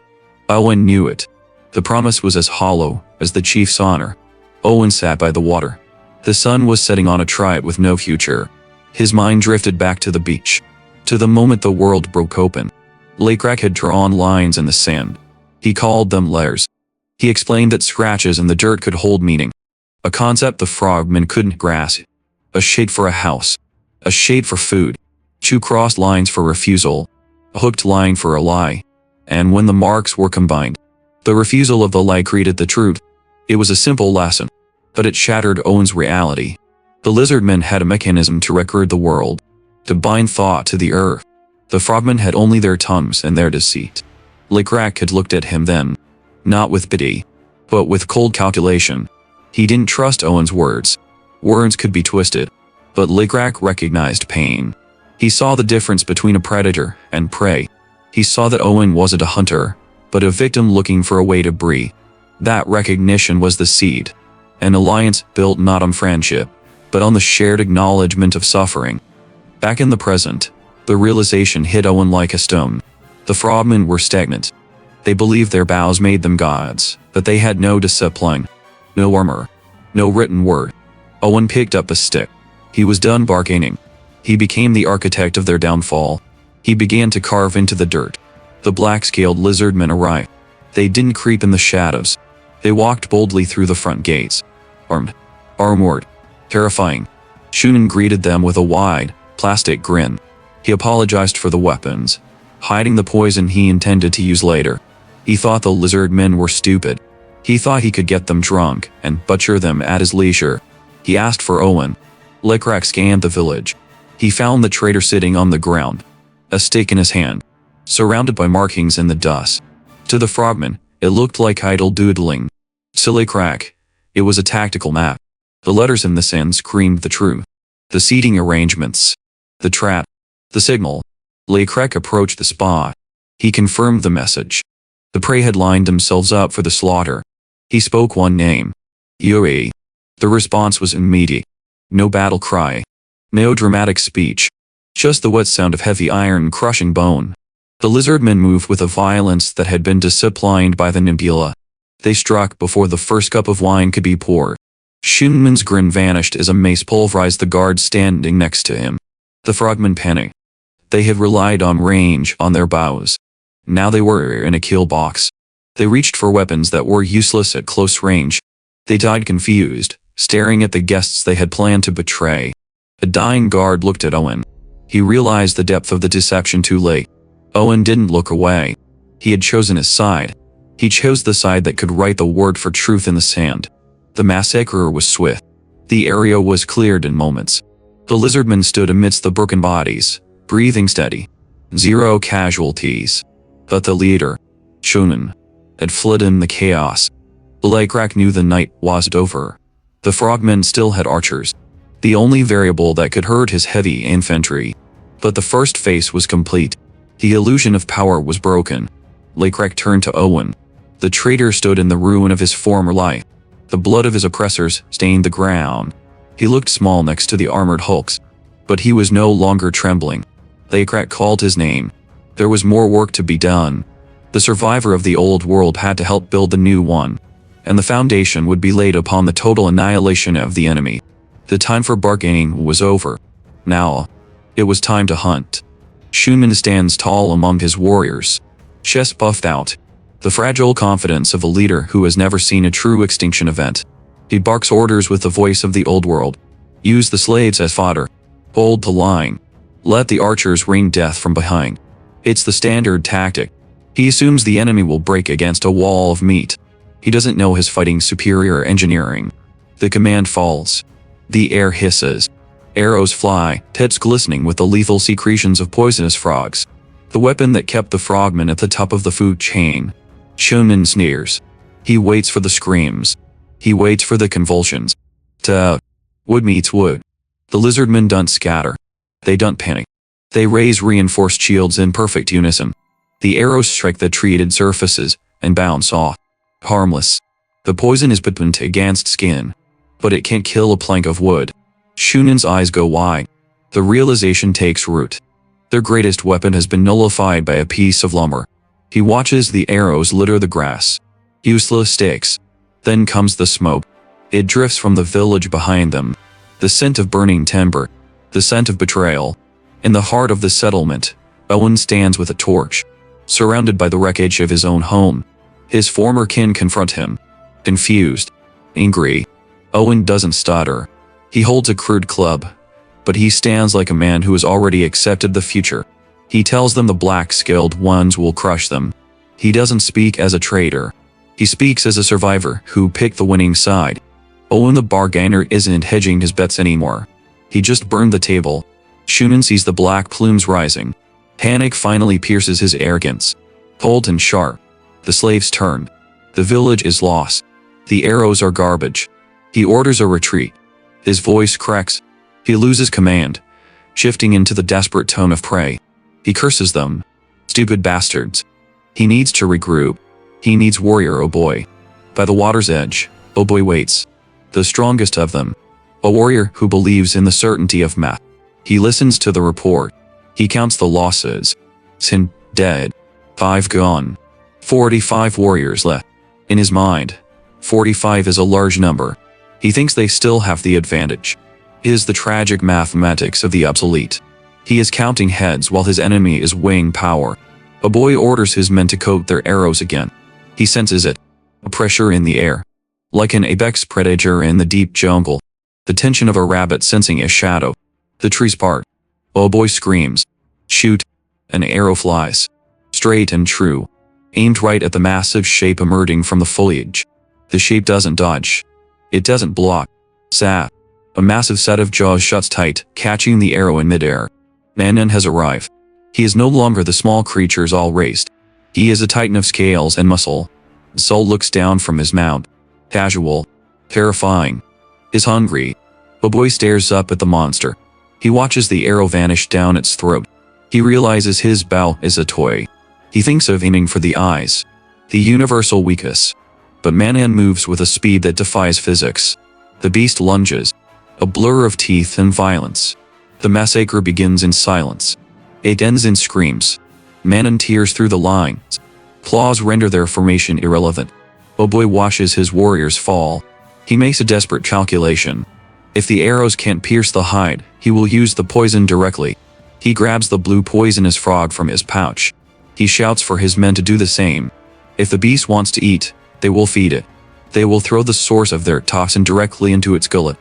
Owen knew it. The promise was as hollow as the chief's honor. Owen sat by the water. The sun was setting on a tribe with no future. His mind drifted back to the beach. To the moment the world broke open. Lakrak had drawn lines in the sand. He called them layers. He explained that scratches in the dirt could hold meaning. A concept the frogmen couldn't grasp. A shade for a house. A shade for food. Two crossed lines for refusal. A hooked line for a lie. And when the marks were combined, the refusal of the lie created the truth. It was a simple lesson, but it shattered Owen's reality. The lizardmen had a mechanism to record the world, to bind thought to the earth. The frogmen had only their tongues and their deceit. Lakrak had looked at him then, not with pity, but with cold calculation. He didn't trust Owen's words. Words could be twisted, but Lakrak recognized pain. He saw the difference between a predator and prey. He saw that Owen wasn't a hunter, but a victim looking for a way to breathe. That recognition was the seed. An alliance built not on friendship, but on the shared acknowledgement of suffering. Back in the present, the realization hit Owen like a stone. The frogmen were stagnant. They believed their bows made them gods, but they had no discipline, no armor, no written word. Owen picked up a stick. He was done bargaining. He became the architect of their downfall. He began to carve into the dirt. The black-scaled lizardmen arrived. They didn't creep in the shadows. They walked boldly through the front gates. Armored, terrifying. Shunan greeted them with a wide, plastic grin. He apologized for the weapons, hiding the poison he intended to use later. He thought the lizardmen were stupid. He thought he could get them drunk and butcher them at his leisure. He asked for Owen. Lakrak scanned the village. He found the traitor sitting on the ground, a stick in his hand, surrounded by markings in the dust. To the frogman, it looked like idle doodling. To Lakrak, it was a tactical map. The letters in the sand screamed the truth. The seating arrangements, the trap, the signal. Lakrak approached the spot. He confirmed the message. The prey had lined themselves up for the slaughter. He spoke one name. Yuri. The response was immediate. No battle cry. No dramatic speech. Just the wet sound of heavy iron crushing bone. The lizardmen moved with a violence that had been disciplined by the nebula. They struck before the first cup of wine could be poured. Shunman's grin vanished as a mace pulverized the guard standing next to him. The frogmen panicked. They had relied on range on their bows. Now they were in a kill box. They reached for weapons that were useless at close range. They died confused, staring at the guests they had planned to betray. A dying guard looked at Owen. He realized the depth of the deception too late. Owen didn't look away. He had chosen his side. He chose the side that could write the word for truth in the sand. The massacre was swift. The area was cleared in moments. The lizardmen stood amidst the broken bodies, breathing steady. 0 casualties. But the leader, Shunan, had fled in the chaos. Lakrak knew the night wasn't over. The frogmen still had archers. The only variable that could hurt his heavy infantry. But the first phase was complete. The illusion of power was broken. Lakrak turned to Owen. The traitor stood in the ruin of his former life. The blood of his oppressors stained the ground. He looked small next to the armored hulks. But he was no longer trembling. The crack called his name. There was more work to be done. The survivor of the old world had to help build the new one, and the foundation would be laid upon the total annihilation of the enemy. The time for bargaining was over. Now, it was time to hunt. Shunmin stands tall among his warriors, chest puffed out, the fragile confidence of a leader who has never seen a true extinction event. He barks orders with the voice of the old world. Use the slaves as fodder. Hold the line. Let the archers rain death from behind. It's the standard tactic. He assumes the enemy will break against a wall of meat. He doesn't know his fighting superior engineering. The command falls. The air hisses. Arrows fly, tips glistening with the lethal secretions of poisonous frogs. The weapon that kept the frogmen at the top of the food chain. Shunmin sneers. He waits for the screams. He waits for the convulsions. Wood meets wood. The lizardmen don't scatter. They don't panic. They raise reinforced shields in perfect unison. The arrows strike the treated surfaces and bounce off. Harmless. The poison is potent against skin, but it can't kill a plank of wood. Shunnin's eyes go wide. The realization takes root. Their greatest weapon has been nullified by a piece of lumber. He watches the arrows litter the grass. Useless stakes. Then comes the smoke. It drifts from the village behind them. The scent of burning timber. The scent of betrayal. In the heart of the settlement, Owen stands with a torch, surrounded by the wreckage of his own home. His former kin confront him. Confused. Angry. Owen doesn't stutter. He holds a crude club, but he stands like a man who has already accepted the future. He tells them the black-skilled ones will crush them. He doesn't speak as a traitor. He speaks as a survivor who picked the winning side. Owen the bargainer isn't hedging his bets anymore. He just burned the table. Shunnin sees the black plumes rising. Panic finally pierces his arrogance. Cold and sharp. The slaves turn. The village is lost. The arrows are garbage. He orders a retreat. His voice cracks. He loses command, shifting into the desperate tone of prey. He curses them. Stupid bastards. He needs to regroup. He needs warrior, oh boy. By the water's edge, oh boy waits. The strongest of them. A warrior who believes in the certainty of math. He listens to the report. He counts the losses. 10 dead. 5 gone. 45 warriors left. In his mind, 45 is a large number. He thinks they still have the advantage. It is the tragic mathematics of the obsolete. He is counting heads while his enemy is weighing power. A boy orders his men to coat their arrows again. He senses it. A pressure in the air. Like an apex predator in the deep jungle. The tension of a rabbit sensing a shadow. The trees part. A boy screams. Shoot. An arrow flies. Straight and true. Aimed right at the massive shape emerging from the foliage. The shape doesn't dodge. It doesn't block. Sat. A massive set of jaws shuts tight, catching the arrow in midair. Manhwa has arrived. He is no longer the small creatures all raised. He is a titan of scales and muscle. Sol looks down from his mount. Casual. Terrifying. Is hungry. A boy stares up at the monster. He watches the arrow vanish down its throat. He realizes his bow is a toy. He thinks of aiming for the eyes. The universal weakness. But Manhwa moves with a speed that defies physics. The beast lunges. A blur of teeth and violence. The massacre begins in silence. It ends in screams. Manhwa tears through the lines. Claws render their formation irrelevant. A boy watches his warriors fall. He makes a desperate calculation. If the arrows can't pierce the hide, he will use the poison directly. He grabs the blue poisonous frog from his pouch. He shouts for his men to do the same. If the beast wants to eat, they will feed it. They will throw the source of their toxin directly into its gullet.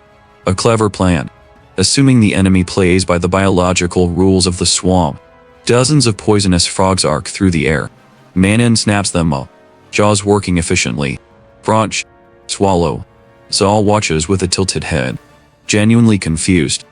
A clever plan. Assuming the enemy plays by the biological rules of the swamp. Dozens of poisonous frogs arc through the air. Manhwa snaps them up. Jaws working efficiently. Crunch. Swallow. Saul watches with a tilted head. Genuinely confused.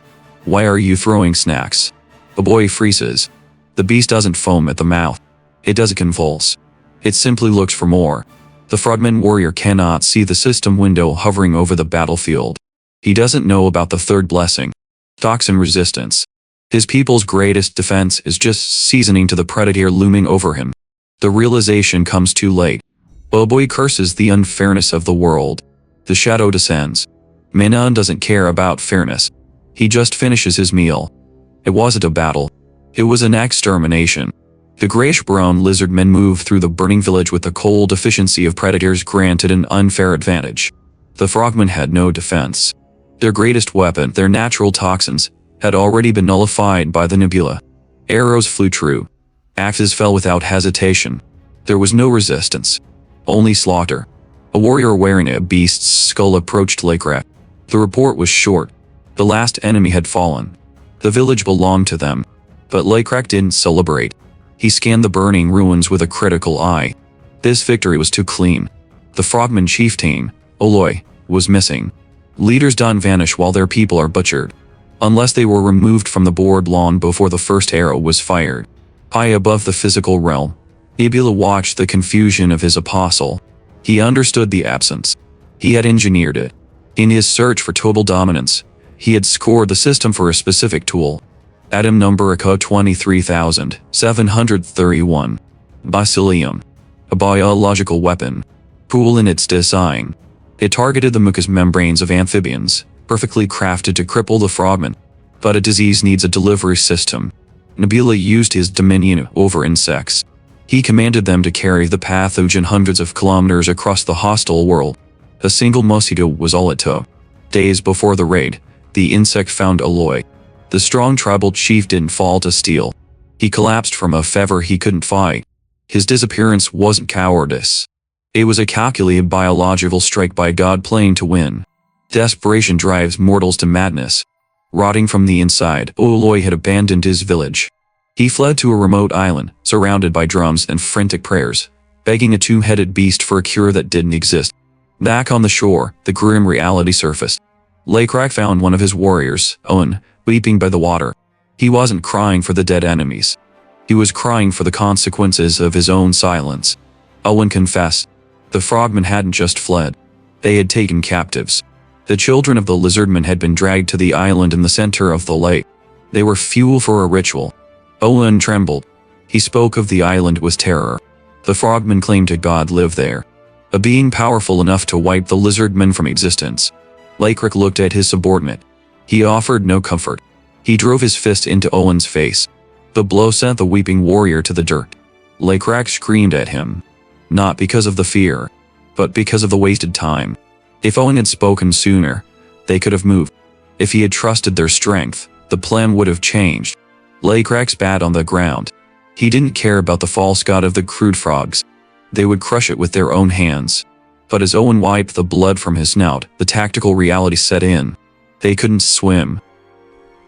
Why are you throwing snacks? The boy freezes. The beast doesn't foam at the mouth. It doesn't convulse. It simply looks for more. The frogman warrior cannot see the system window hovering over the battlefield. He doesn't know about the third blessing. Toxin resistance. His people's greatest defense is just seasoning to the predator looming over him. The realization comes too late. Boy curses the unfairness of the world. The shadow descends. Manhwa doesn't care about fairness. He just finishes his meal. It wasn't a battle. It was an extermination. The grayish-brown lizardmen moved through the burning village with the cold efficiency of predators granted an unfair advantage. The frogmen had no defense. Their greatest weapon, their natural toxins, had already been nullified by the nebula. Arrows flew true. Axes fell without hesitation. There was no resistance. Only slaughter. A warrior wearing a beast's skull approached Lakrak. The report was short. The last enemy had fallen. The village belonged to them. But Lakrak didn't celebrate. He scanned the burning ruins with a critical eye. This victory was too clean. The frogman chieftain, Oloi, was missing. Leaders don't vanish while their people are butchered. Unless they were removed from the board long before the first arrow was fired. High above the physical realm, Nebula watched the confusion of his apostle. He understood the absence. He had engineered it. In his search for total dominance, he had scored the system for a specific tool. Atom number ACO 23731. Bacillium. A biological weapon. Cool in its design. It targeted the mucous membranes of amphibians, perfectly crafted to cripple the frogmen. But a disease needs a delivery system. Nebula used his dominion over insects. He commanded them to carry the pathogen hundreds of kilometers across the hostile world. A single mosquito was all it took. Days before the raid, the insect found Oloi. The strong tribal chief didn't fall to steel. He collapsed from a fever he couldn't fight. His disappearance wasn't cowardice. It was a calculated biological strike by God playing to win. Desperation drives mortals to madness. Rotting from the inside, Oloi had abandoned his village. He fled to a remote island, surrounded by drums and frantic prayers, begging a two-headed beast for a cure that didn't exist. Back on the shore, the grim reality surfaced. Lakrak found one of his warriors, Owen, weeping by the water. He wasn't crying for the dead enemies. He was crying for the consequences of his own silence. Owen confessed. The frogmen hadn't just fled. They had taken captives. The children of the lizardmen had been dragged to the island in the center of the lake. They were fuel for a ritual. Owen trembled. He spoke of the island with terror. The frogmen claimed a god lived there. A being powerful enough to wipe the lizardmen from existence. Lakrak looked at his subordinate. He offered no comfort. He drove his fist into Owen's face. The blow sent the weeping warrior to the dirt. Lakrak screamed at him. Not because of the fear, but because of the wasted time. If Owen had spoken sooner, they could have moved. If he had trusted their strength, the plan would have changed. Lakrak spat on the ground. He didn't care about the false god of the crude frogs. They would crush it with their own hands. But as Owen wiped the blood from his snout, the tactical reality set in. They couldn't swim.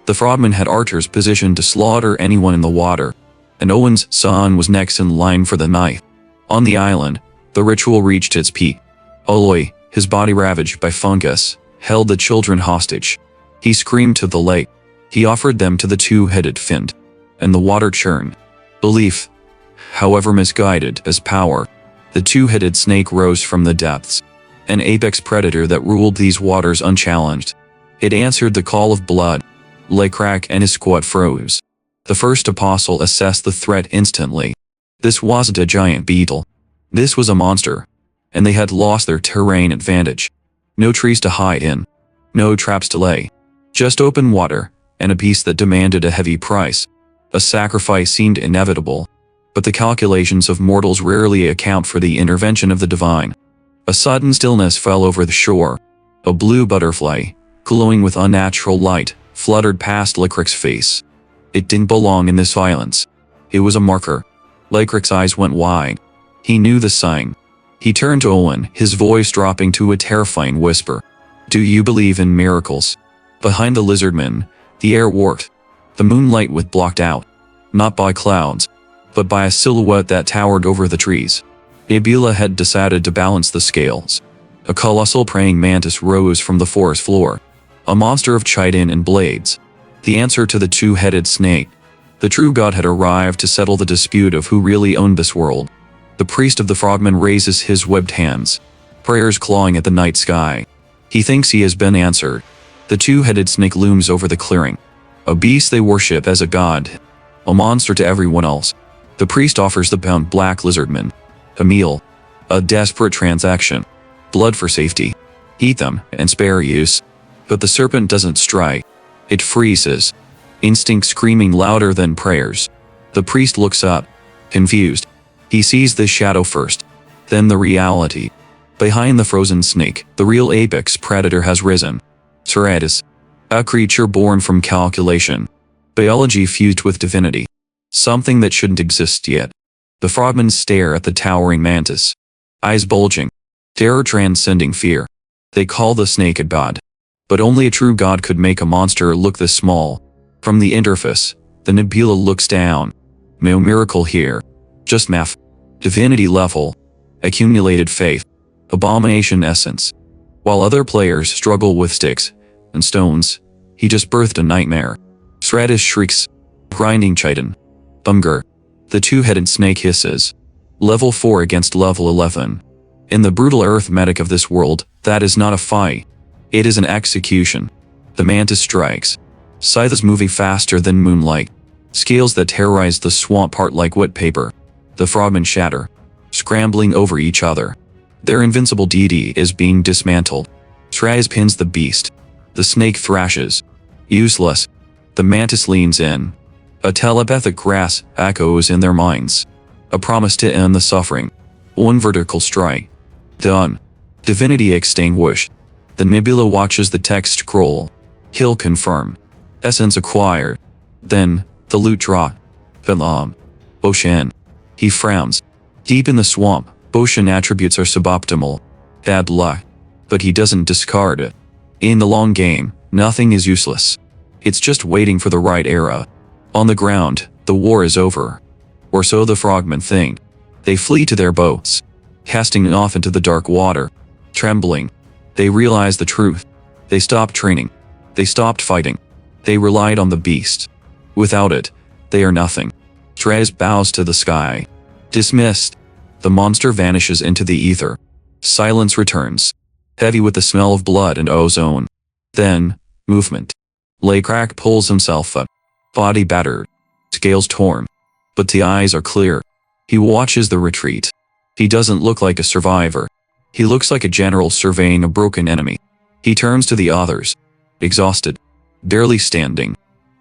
The frogmen had archers positioned to slaughter anyone in the water, and Owen's son was next in line for the knife. On the island, the ritual reached its peak. Oloi, his body ravaged by fungus, held the children hostage. He screamed to the lake. He offered them to the two-headed fiend. And the water churned. Belief, however misguided as power. The two-headed snake rose from the depths. An apex predator that ruled these waters unchallenged. It answered the call of blood. Lakrak and his squad froze. The first apostle assessed the threat instantly. This wasn't a giant beetle. This was a monster. And they had lost their terrain advantage. No trees to hide in. No traps to lay. Just open water, and a beast that demanded a heavy price. A sacrifice seemed inevitable. But the calculations of mortals rarely account for the intervention of the divine. A sudden stillness fell over the shore. A blue butterfly, glowing with unnatural light, fluttered past Lakrak's face. It didn't belong in this silence. It was a marker. Lakrak's eyes went wide. He knew the sign. He turned to Owen, his voice dropping to a terrifying whisper. Do you believe in miracles? Behind the lizardmen, the air warped. The moonlight was blocked out. Not by clouds, but by a silhouette that towered over the trees. Nebula had decided to balance the scales. A colossal praying mantis rose from the forest floor. A monster of chitin and blades. The answer to the two-headed snake. The true god had arrived to settle the dispute of who really owned this world. The priest of the frogmen raises his webbed hands. Prayers clawing at the night sky. He thinks he has been answered. The two-headed snake looms over the clearing. A beast they worship as a god. A monster to everyone else. The priest offers the bound black lizardmen a meal. A desperate transaction. Blood for safety. Eat them and spare use. But the serpent doesn't strike. It freezes. instinct screaming louder than prayers. The priest looks up, confused. He sees the shadow first, then the reality. Behind the frozen snake, the real apex predator has risen. Suratis, a creature born from calculation. Biology fused with divinity. Something that shouldn't exist yet. The frogmen stare at the towering mantis. Eyes bulging. Terror transcending fear. They call the snake a god. But only a true god could make a monster look this small. From the interface, the nebula looks down. No miracle here. Just math. Divinity level. Accumulated faith. Abomination essence. While other players struggle with sticks and stones, he just birthed a nightmare. Sratis shrieks. Grinding chitin. Bumger. The two-headed snake hisses. Level 4 against level 11. In the brutal arithmetic of this world, that is not a fight. It is an execution. The mantis strikes. Scythes moving faster than moonlight. Scales that terrorize the swamp part like wet paper. The frogmen shatter, scrambling over each other. Their invincible deity is being dismantled. Sraz pins the beast. The snake thrashes. Useless. The mantis leans in. A telepathic grasp echoes in their minds. A promise to end the suffering. One vertical strike. Done. Divinity extinguished. The nebula watches the text scroll. He'll confirm. Essence acquired. Then, the loot drop. Phenom. Boshan. He frowns. Deep in the swamp, Boshan attributes are suboptimal. Bad luck. But he doesn't discard it. In the long game, nothing is useless. It's just waiting for the right era. On the ground, the war is over. Or so the frogmen think. They flee to their boats, casting off into the dark water. Trembling. They realize the truth. They stopped training. They stopped fighting. They relied on the beast. Without it, they are nothing. Trez bows to the sky. Dismissed. The monster vanishes into the ether. Silence returns. Heavy with the smell of blood and ozone. Then, movement. Laycrack pulls himself up. Body battered. Scales torn. But the eyes are clear. He watches the retreat. He doesn't look like a survivor. He looks like a general surveying a broken enemy. He turns to the others. Exhausted. Barely standing.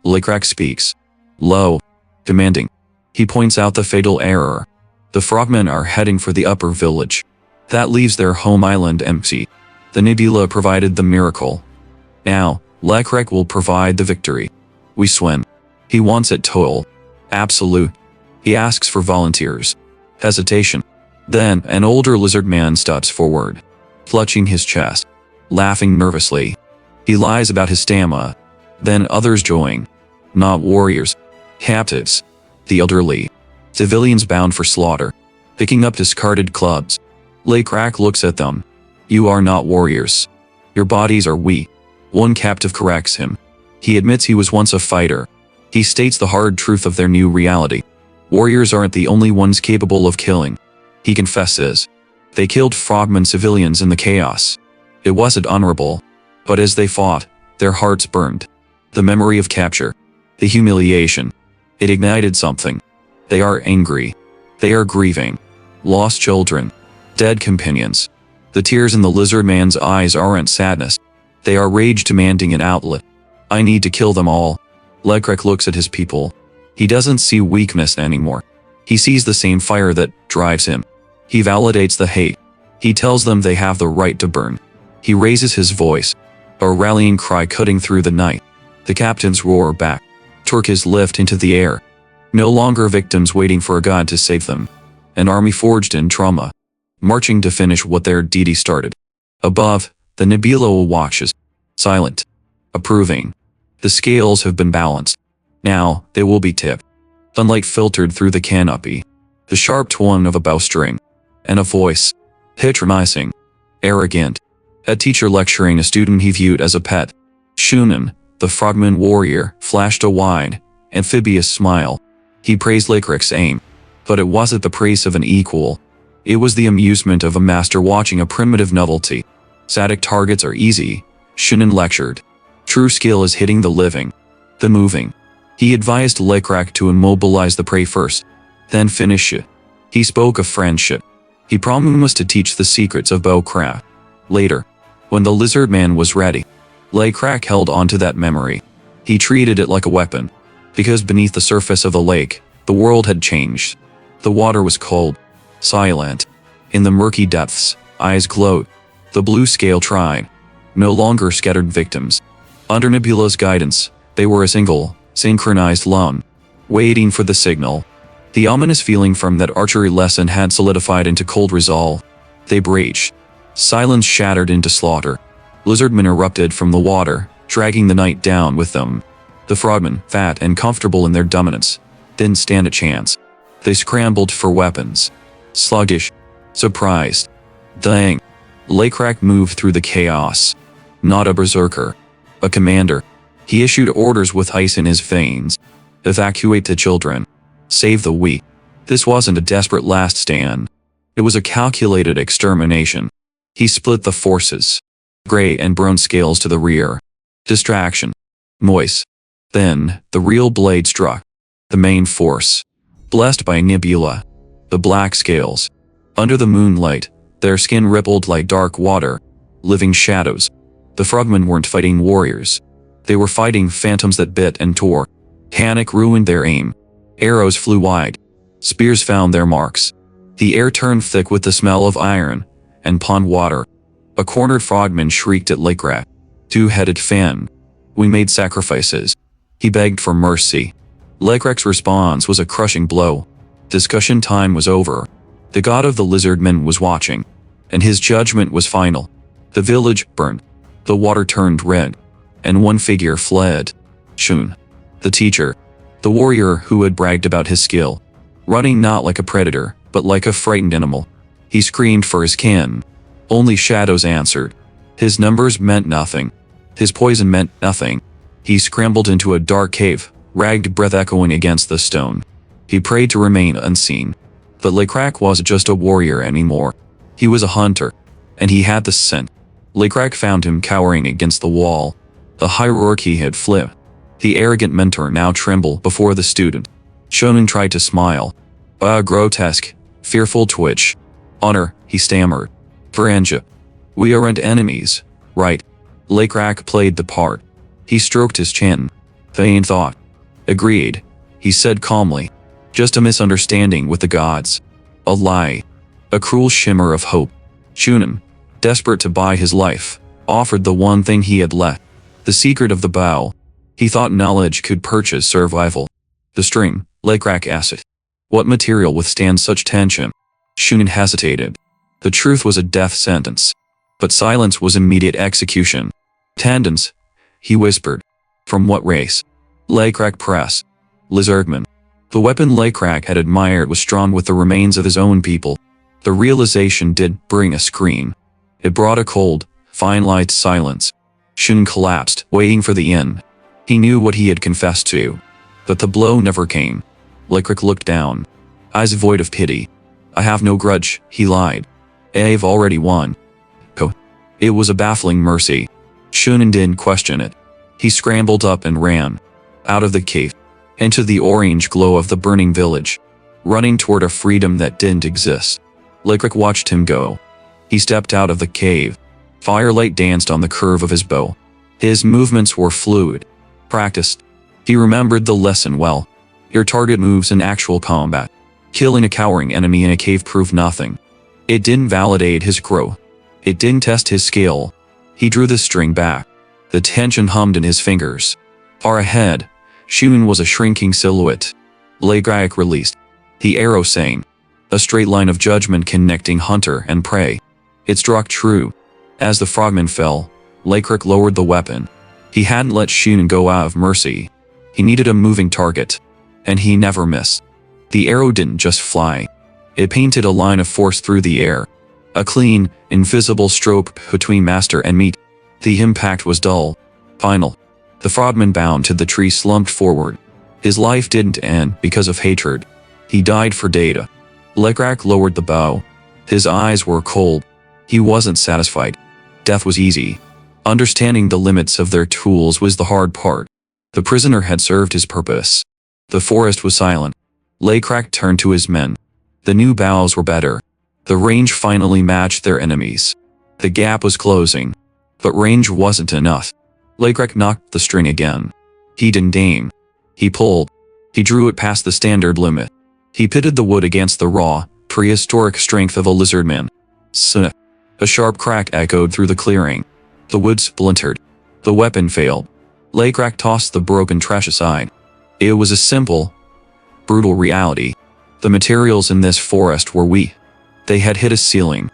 Laycrack speaks. Low. Demanding. He points out the fatal error. The frogmen are heading for the upper village. That leaves their home island empty. The nebula provided the miracle. Now, Laycrack will provide the victory. We swim. He wants it total. Absolute. He asks for volunteers. Hesitation. Then, an older lizard man steps forward, clutching his chest, laughing nervously. He lies about his stamina. Then others join. Not warriors. Captives. The elderly. Civilians bound for slaughter. Picking up discarded clubs. Laycrack looks at them. You are not warriors. Your bodies are weak. One captive corrects him. He admits he was once a fighter. He states the hard truth of their new reality. Warriors aren't the only ones capable of killing. He confesses. They killed frogmen civilians in the chaos. It wasn't honorable. But as they fought, their hearts burned. The memory of capture. The humiliation. It ignited something. They are angry. They are grieving. Lost children. Dead companions. The tears in the lizard man's eyes aren't sadness. They are rage demanding an outlet. I need to kill them all. Laycrack looks at his people. He doesn't see weakness anymore. He sees the same fire that drives him. He validates the hate. He tells them they have the right to burn. He raises his voice. A rallying cry cutting through the night. The captains roar back. Turks lift into the air. No longer victims waiting for a god to save them. An army forged in trauma. Marching to finish what their deity started. Above, the nebula watches. Silent. Approving. The scales have been balanced. Now, they will be tipped. Sunlight filtered through the canopy. The sharp twang of a bowstring. And a voice. Patronizing. Arrogant. A teacher lecturing a student he viewed as a pet. Shunan, the frogman warrior, flashed a wide, amphibious smile. He praised Laycrack's aim. But it wasn't the praise of an equal. It was the amusement of a master watching a primitive novelty. Static targets are easy, Shunan lectured. True skill is hitting the living. The moving. He advised Laycrack to immobilize the prey first, then finish it. He spoke of friendship. He promised to teach the secrets of bowcraft. Later, when the lizard man was ready, Laycrack held onto that memory. He treated it like a weapon, because beneath the surface of the lake, the world had changed. The water was cold, silent. In the murky depths, eyes glowed. The blue scale tried. No longer scattered victims. Under Nebula's guidance, they were a single, synchronized line, waiting for the signal. The ominous feeling from that archery lesson had solidified into cold resolve. They breached. Silence shattered into slaughter. Lizardmen erupted from the water, dragging the night down with them. The frogmen, fat and comfortable in their dominance, didn't stand a chance. They scrambled for weapons. Sluggish. Surprised. Dang. Lakrak moved through the chaos. Not a berserker. A commander. He issued orders with ice in his veins. Evacuate the children. Save the weak. This wasn't a desperate last stand. It was a calculated extermination. He split the forces. Gray and brown scales to the rear. Distraction. Moist. Then, the real blade struck. The main force. Blessed by Nebula. The black scales. Under the moonlight, their skin rippled like dark water. Living shadows. The frogmen weren't fighting warriors. They were fighting phantoms that bit and tore. Panic ruined their aim. Arrows flew wide. Spears found their marks. The air turned thick with the smell of iron and pond water. A cornered frogman shrieked at Lakrak. Two-headed fan. We made sacrifices. He begged for mercy. Lakrak's response was a crushing blow. Discussion time was over. The god of the lizardmen was watching, and his judgment was final. The village burned. The water turned red, and one figure fled. Shun. The teacher. The warrior who had bragged about his skill. Running not like a predator, but like a frightened animal. He screamed for his kin. Only shadows answered. His numbers meant nothing. His poison meant nothing. He scrambled into a dark cave, ragged breath echoing against the stone. He prayed to remain unseen. But Lakrak wasn't just a warrior anymore. He was a hunter, and he had the scent. Lakrak found him cowering against the wall. The hierarchy had flipped. The arrogant mentor now trembled before the student. Shonen tried to smile. A grotesque, fearful twitch. Honor, he stammered. Varanja. We aren't enemies, right? Lakrak played the part. He stroked his chin. Vain thought. Agreed, he said calmly. Just a misunderstanding with the gods. A lie. A cruel shimmer of hope. Shunan, desperate to buy his life, offered the one thing he had left. The secret of the bow. He thought knowledge could purchase survival. The string, Lakrak asked. What material withstands such tension? Shunan hesitated. The truth was a death sentence. But silence was immediate execution. Tendons, he whispered. From what race? Lakrak press. Lizardman. The weapon Lakrak had admired was strong with the remains of his own people. The realization did bring a scream. It brought a cold, fine-light silence. Shun collapsed, waiting for the end. He knew what he had confessed to. But the blow never came. Lakrak looked down. Eyes void of pity. I have no grudge, he lied. I've already won. It was a baffling mercy. Shunan didn't question it. He scrambled up and ran. Out of the cave. Into the orange glow of the burning village. Running toward a freedom that didn't exist. Lakrak watched him go. He stepped out of the cave. Firelight danced on the curve of his bow. His movements were fluid. Practiced. He remembered the lesson well. Your target moves in actual combat. Killing a cowering enemy in a cave proved nothing. It didn't validate his growth. It didn't test his skill. He drew the string back. The tension hummed in his fingers. Far ahead, Shunan was a shrinking silhouette. Lakrak released. The arrow sang. A straight line of judgment connecting hunter and prey. It struck true. As the frogman fell, Lakrak lowered the weapon. He hadn't let Shunan go out of mercy. He needed a moving target. And he never missed. The arrow didn't just fly. It painted a line of force through the air. A clean, invisible stroke between master and meat. The impact was dull. Final. The frogman bound to the tree slumped forward. His life didn't end because of hatred. He died for data. Lakrak lowered the bow. His eyes were cold. He wasn't satisfied. Death was easy. Understanding the limits of their tools was the hard part. The prisoner had served his purpose. The forest was silent. Lakrak turned to his men. The new bows were better. The range finally matched their enemies. The gap was closing. But range wasn't enough. Lakrak knocked the string again. He didn't aim. He pulled. He drew it past the standard limit. He pitted the wood against the raw, prehistoric strength of a lizardman. Sniff. A sharp crack echoed through the clearing. The wood splintered. The weapon failed. Laycrack tossed the broken trash aside. It was a simple, brutal reality. The materials in this forest were weak. They had hit a ceiling.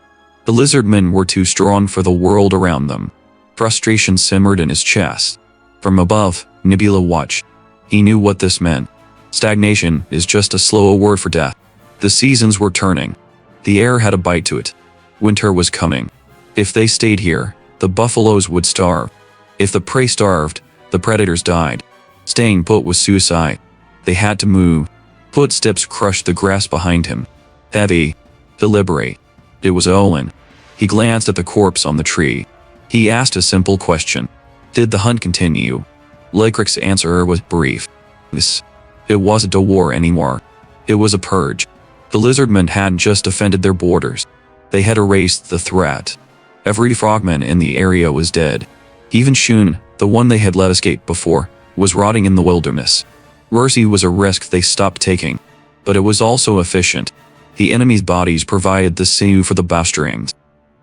The lizardmen were too strong for the world around them. Frustration simmered in his chest. From above, Nebula watched. He knew what this meant. Stagnation is just a slower word for death. The seasons were turning. The air had a bite to it. Winter was coming. If they stayed here, the buffaloes would starve. If the prey starved, the predators died. Staying put was suicide. They had to move. Footsteps crushed the grass behind him. Heavy. Deliberate. It was Owen. He glanced at the corpse on the tree. He asked a simple question. Did the hunt continue? Laycrack's answer was brief. It wasn't a war anymore. It was a purge. The lizardmen hadn't just defended their borders. They had erased the threat. Every frogman in the area was dead. Even Shun, the one they had let escape before, was rotting in the wilderness. Mercy was a risk they stopped taking. But it was also efficient. The enemy's bodies provided the sinew for the bowstrings.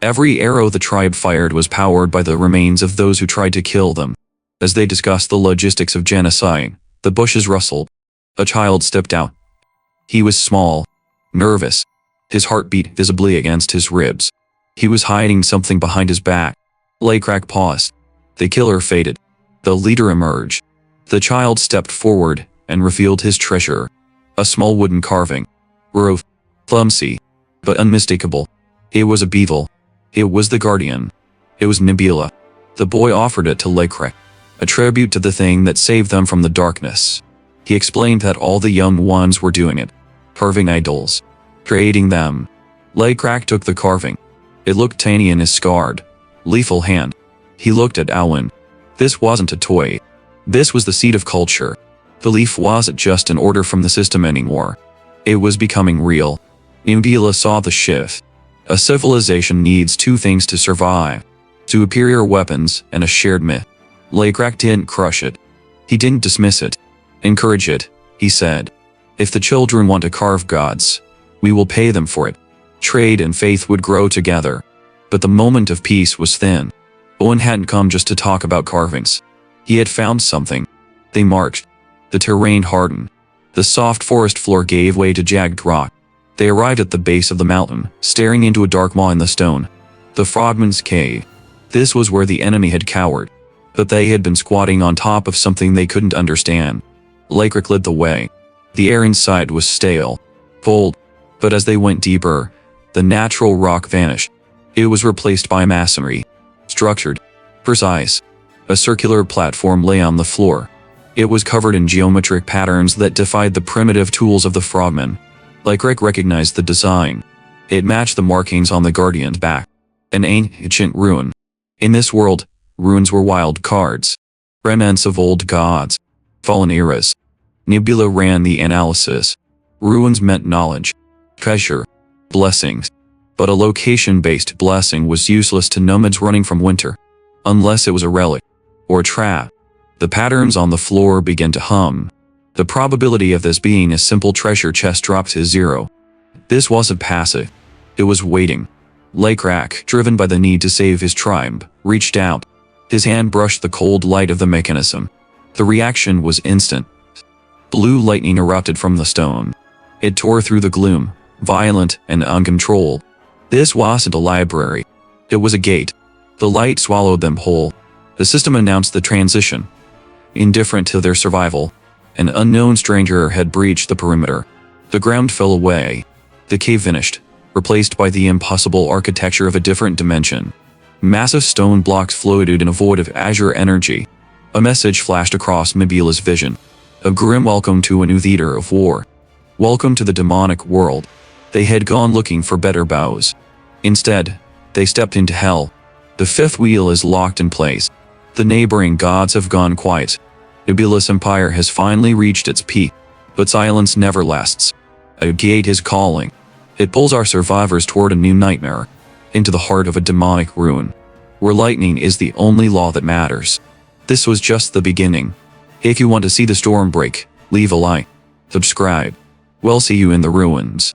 Every arrow the tribe fired was powered by the remains of those who tried to kill them. As they discussed the logistics of genocide, the bushes rustled. A child stepped out. He was small, nervous. His heart beat visibly against his ribs. He was hiding something behind his back. Laycrack paused. The killer faded. The leader emerged. The child stepped forward and revealed his treasure. A small wooden carving. Rough, clumsy, but unmistakable. It was a beetle. It was the guardian. It was Nebula. The boy offered it to Laycrack, a tribute to the thing that saved them from the darkness. He explained that all the young ones were doing it, carving idols, creating them. Laycrack took the carving. It looked tiny in his scarred, lethal hand. He looked at Alwyn. This wasn't a toy. This was the seed of culture. The leaf wasn't just an order from the system anymore. It was becoming real. Nebula saw the shift. A civilization needs two things to survive: superior weapons and a shared myth. Laycrack didn't crush it. He didn't dismiss it. Encourage it, he said. If the children want to carve gods, we will pay them for it. Trade and faith would grow together. But the moment of peace was thin. Owen hadn't come just to talk about carvings. He had found something. They marched. The terrain hardened. The soft forest floor gave way to jagged rock. They arrived at the base of the mountain, staring into a dark maw in the stone. The Frogman's Cave. This was where the enemy had cowered. But they had been squatting on top of something they couldn't understand. Laycrack led the way. The air inside was stale, cold. But as they went deeper, the natural rock vanished. It was replaced by masonry. Structured. Precise. A circular platform lay on the floor. It was covered in geometric patterns that defied the primitive tools of the frogmen. Laycrack recognized the design. It matched the markings on the Guardian's back. An ancient ruin. In this world, ruins were wild cards. Remnants of old gods. Fallen eras. Nebula ran the analysis. Ruins meant knowledge. Treasure. Blessings. But a location-based blessing was useless to nomads running from winter. Unless it was a relic. Or a trap. The patterns on the floor began to hum. The probability of this being a simple treasure chest dropped to zero. This wasn't passive. It was waiting. Laycrack, driven by the need to save his tribe, reached out. His hand brushed the cold light of the mechanism. The reaction was instant. Blue lightning erupted from the stone. It tore through the gloom, violent and uncontrolled. This wasn't a library. It was a gate. The light swallowed them whole. The system announced the transition. Indifferent to their survival, an unknown stranger had breached the perimeter. The ground fell away. The cave vanished, replaced by the impossible architecture of a different dimension. Massive stone blocks floated in a void of azure energy. A message flashed across Nebula's vision. A grim welcome to a new theater of war. Welcome to the demonic world. They had gone looking for better bows. Instead, they stepped into hell. The fifth wheel is locked in place. The neighboring gods have gone quiet. Nebula's empire has finally reached its peak. But silence never lasts. A gate is calling. It pulls our survivors toward a new nightmare. Into the heart of a demonic ruin. Where lightning is the only law that matters. This was just the beginning. If you want to see the storm break, leave a like. Subscribe. We'll see you in the ruins.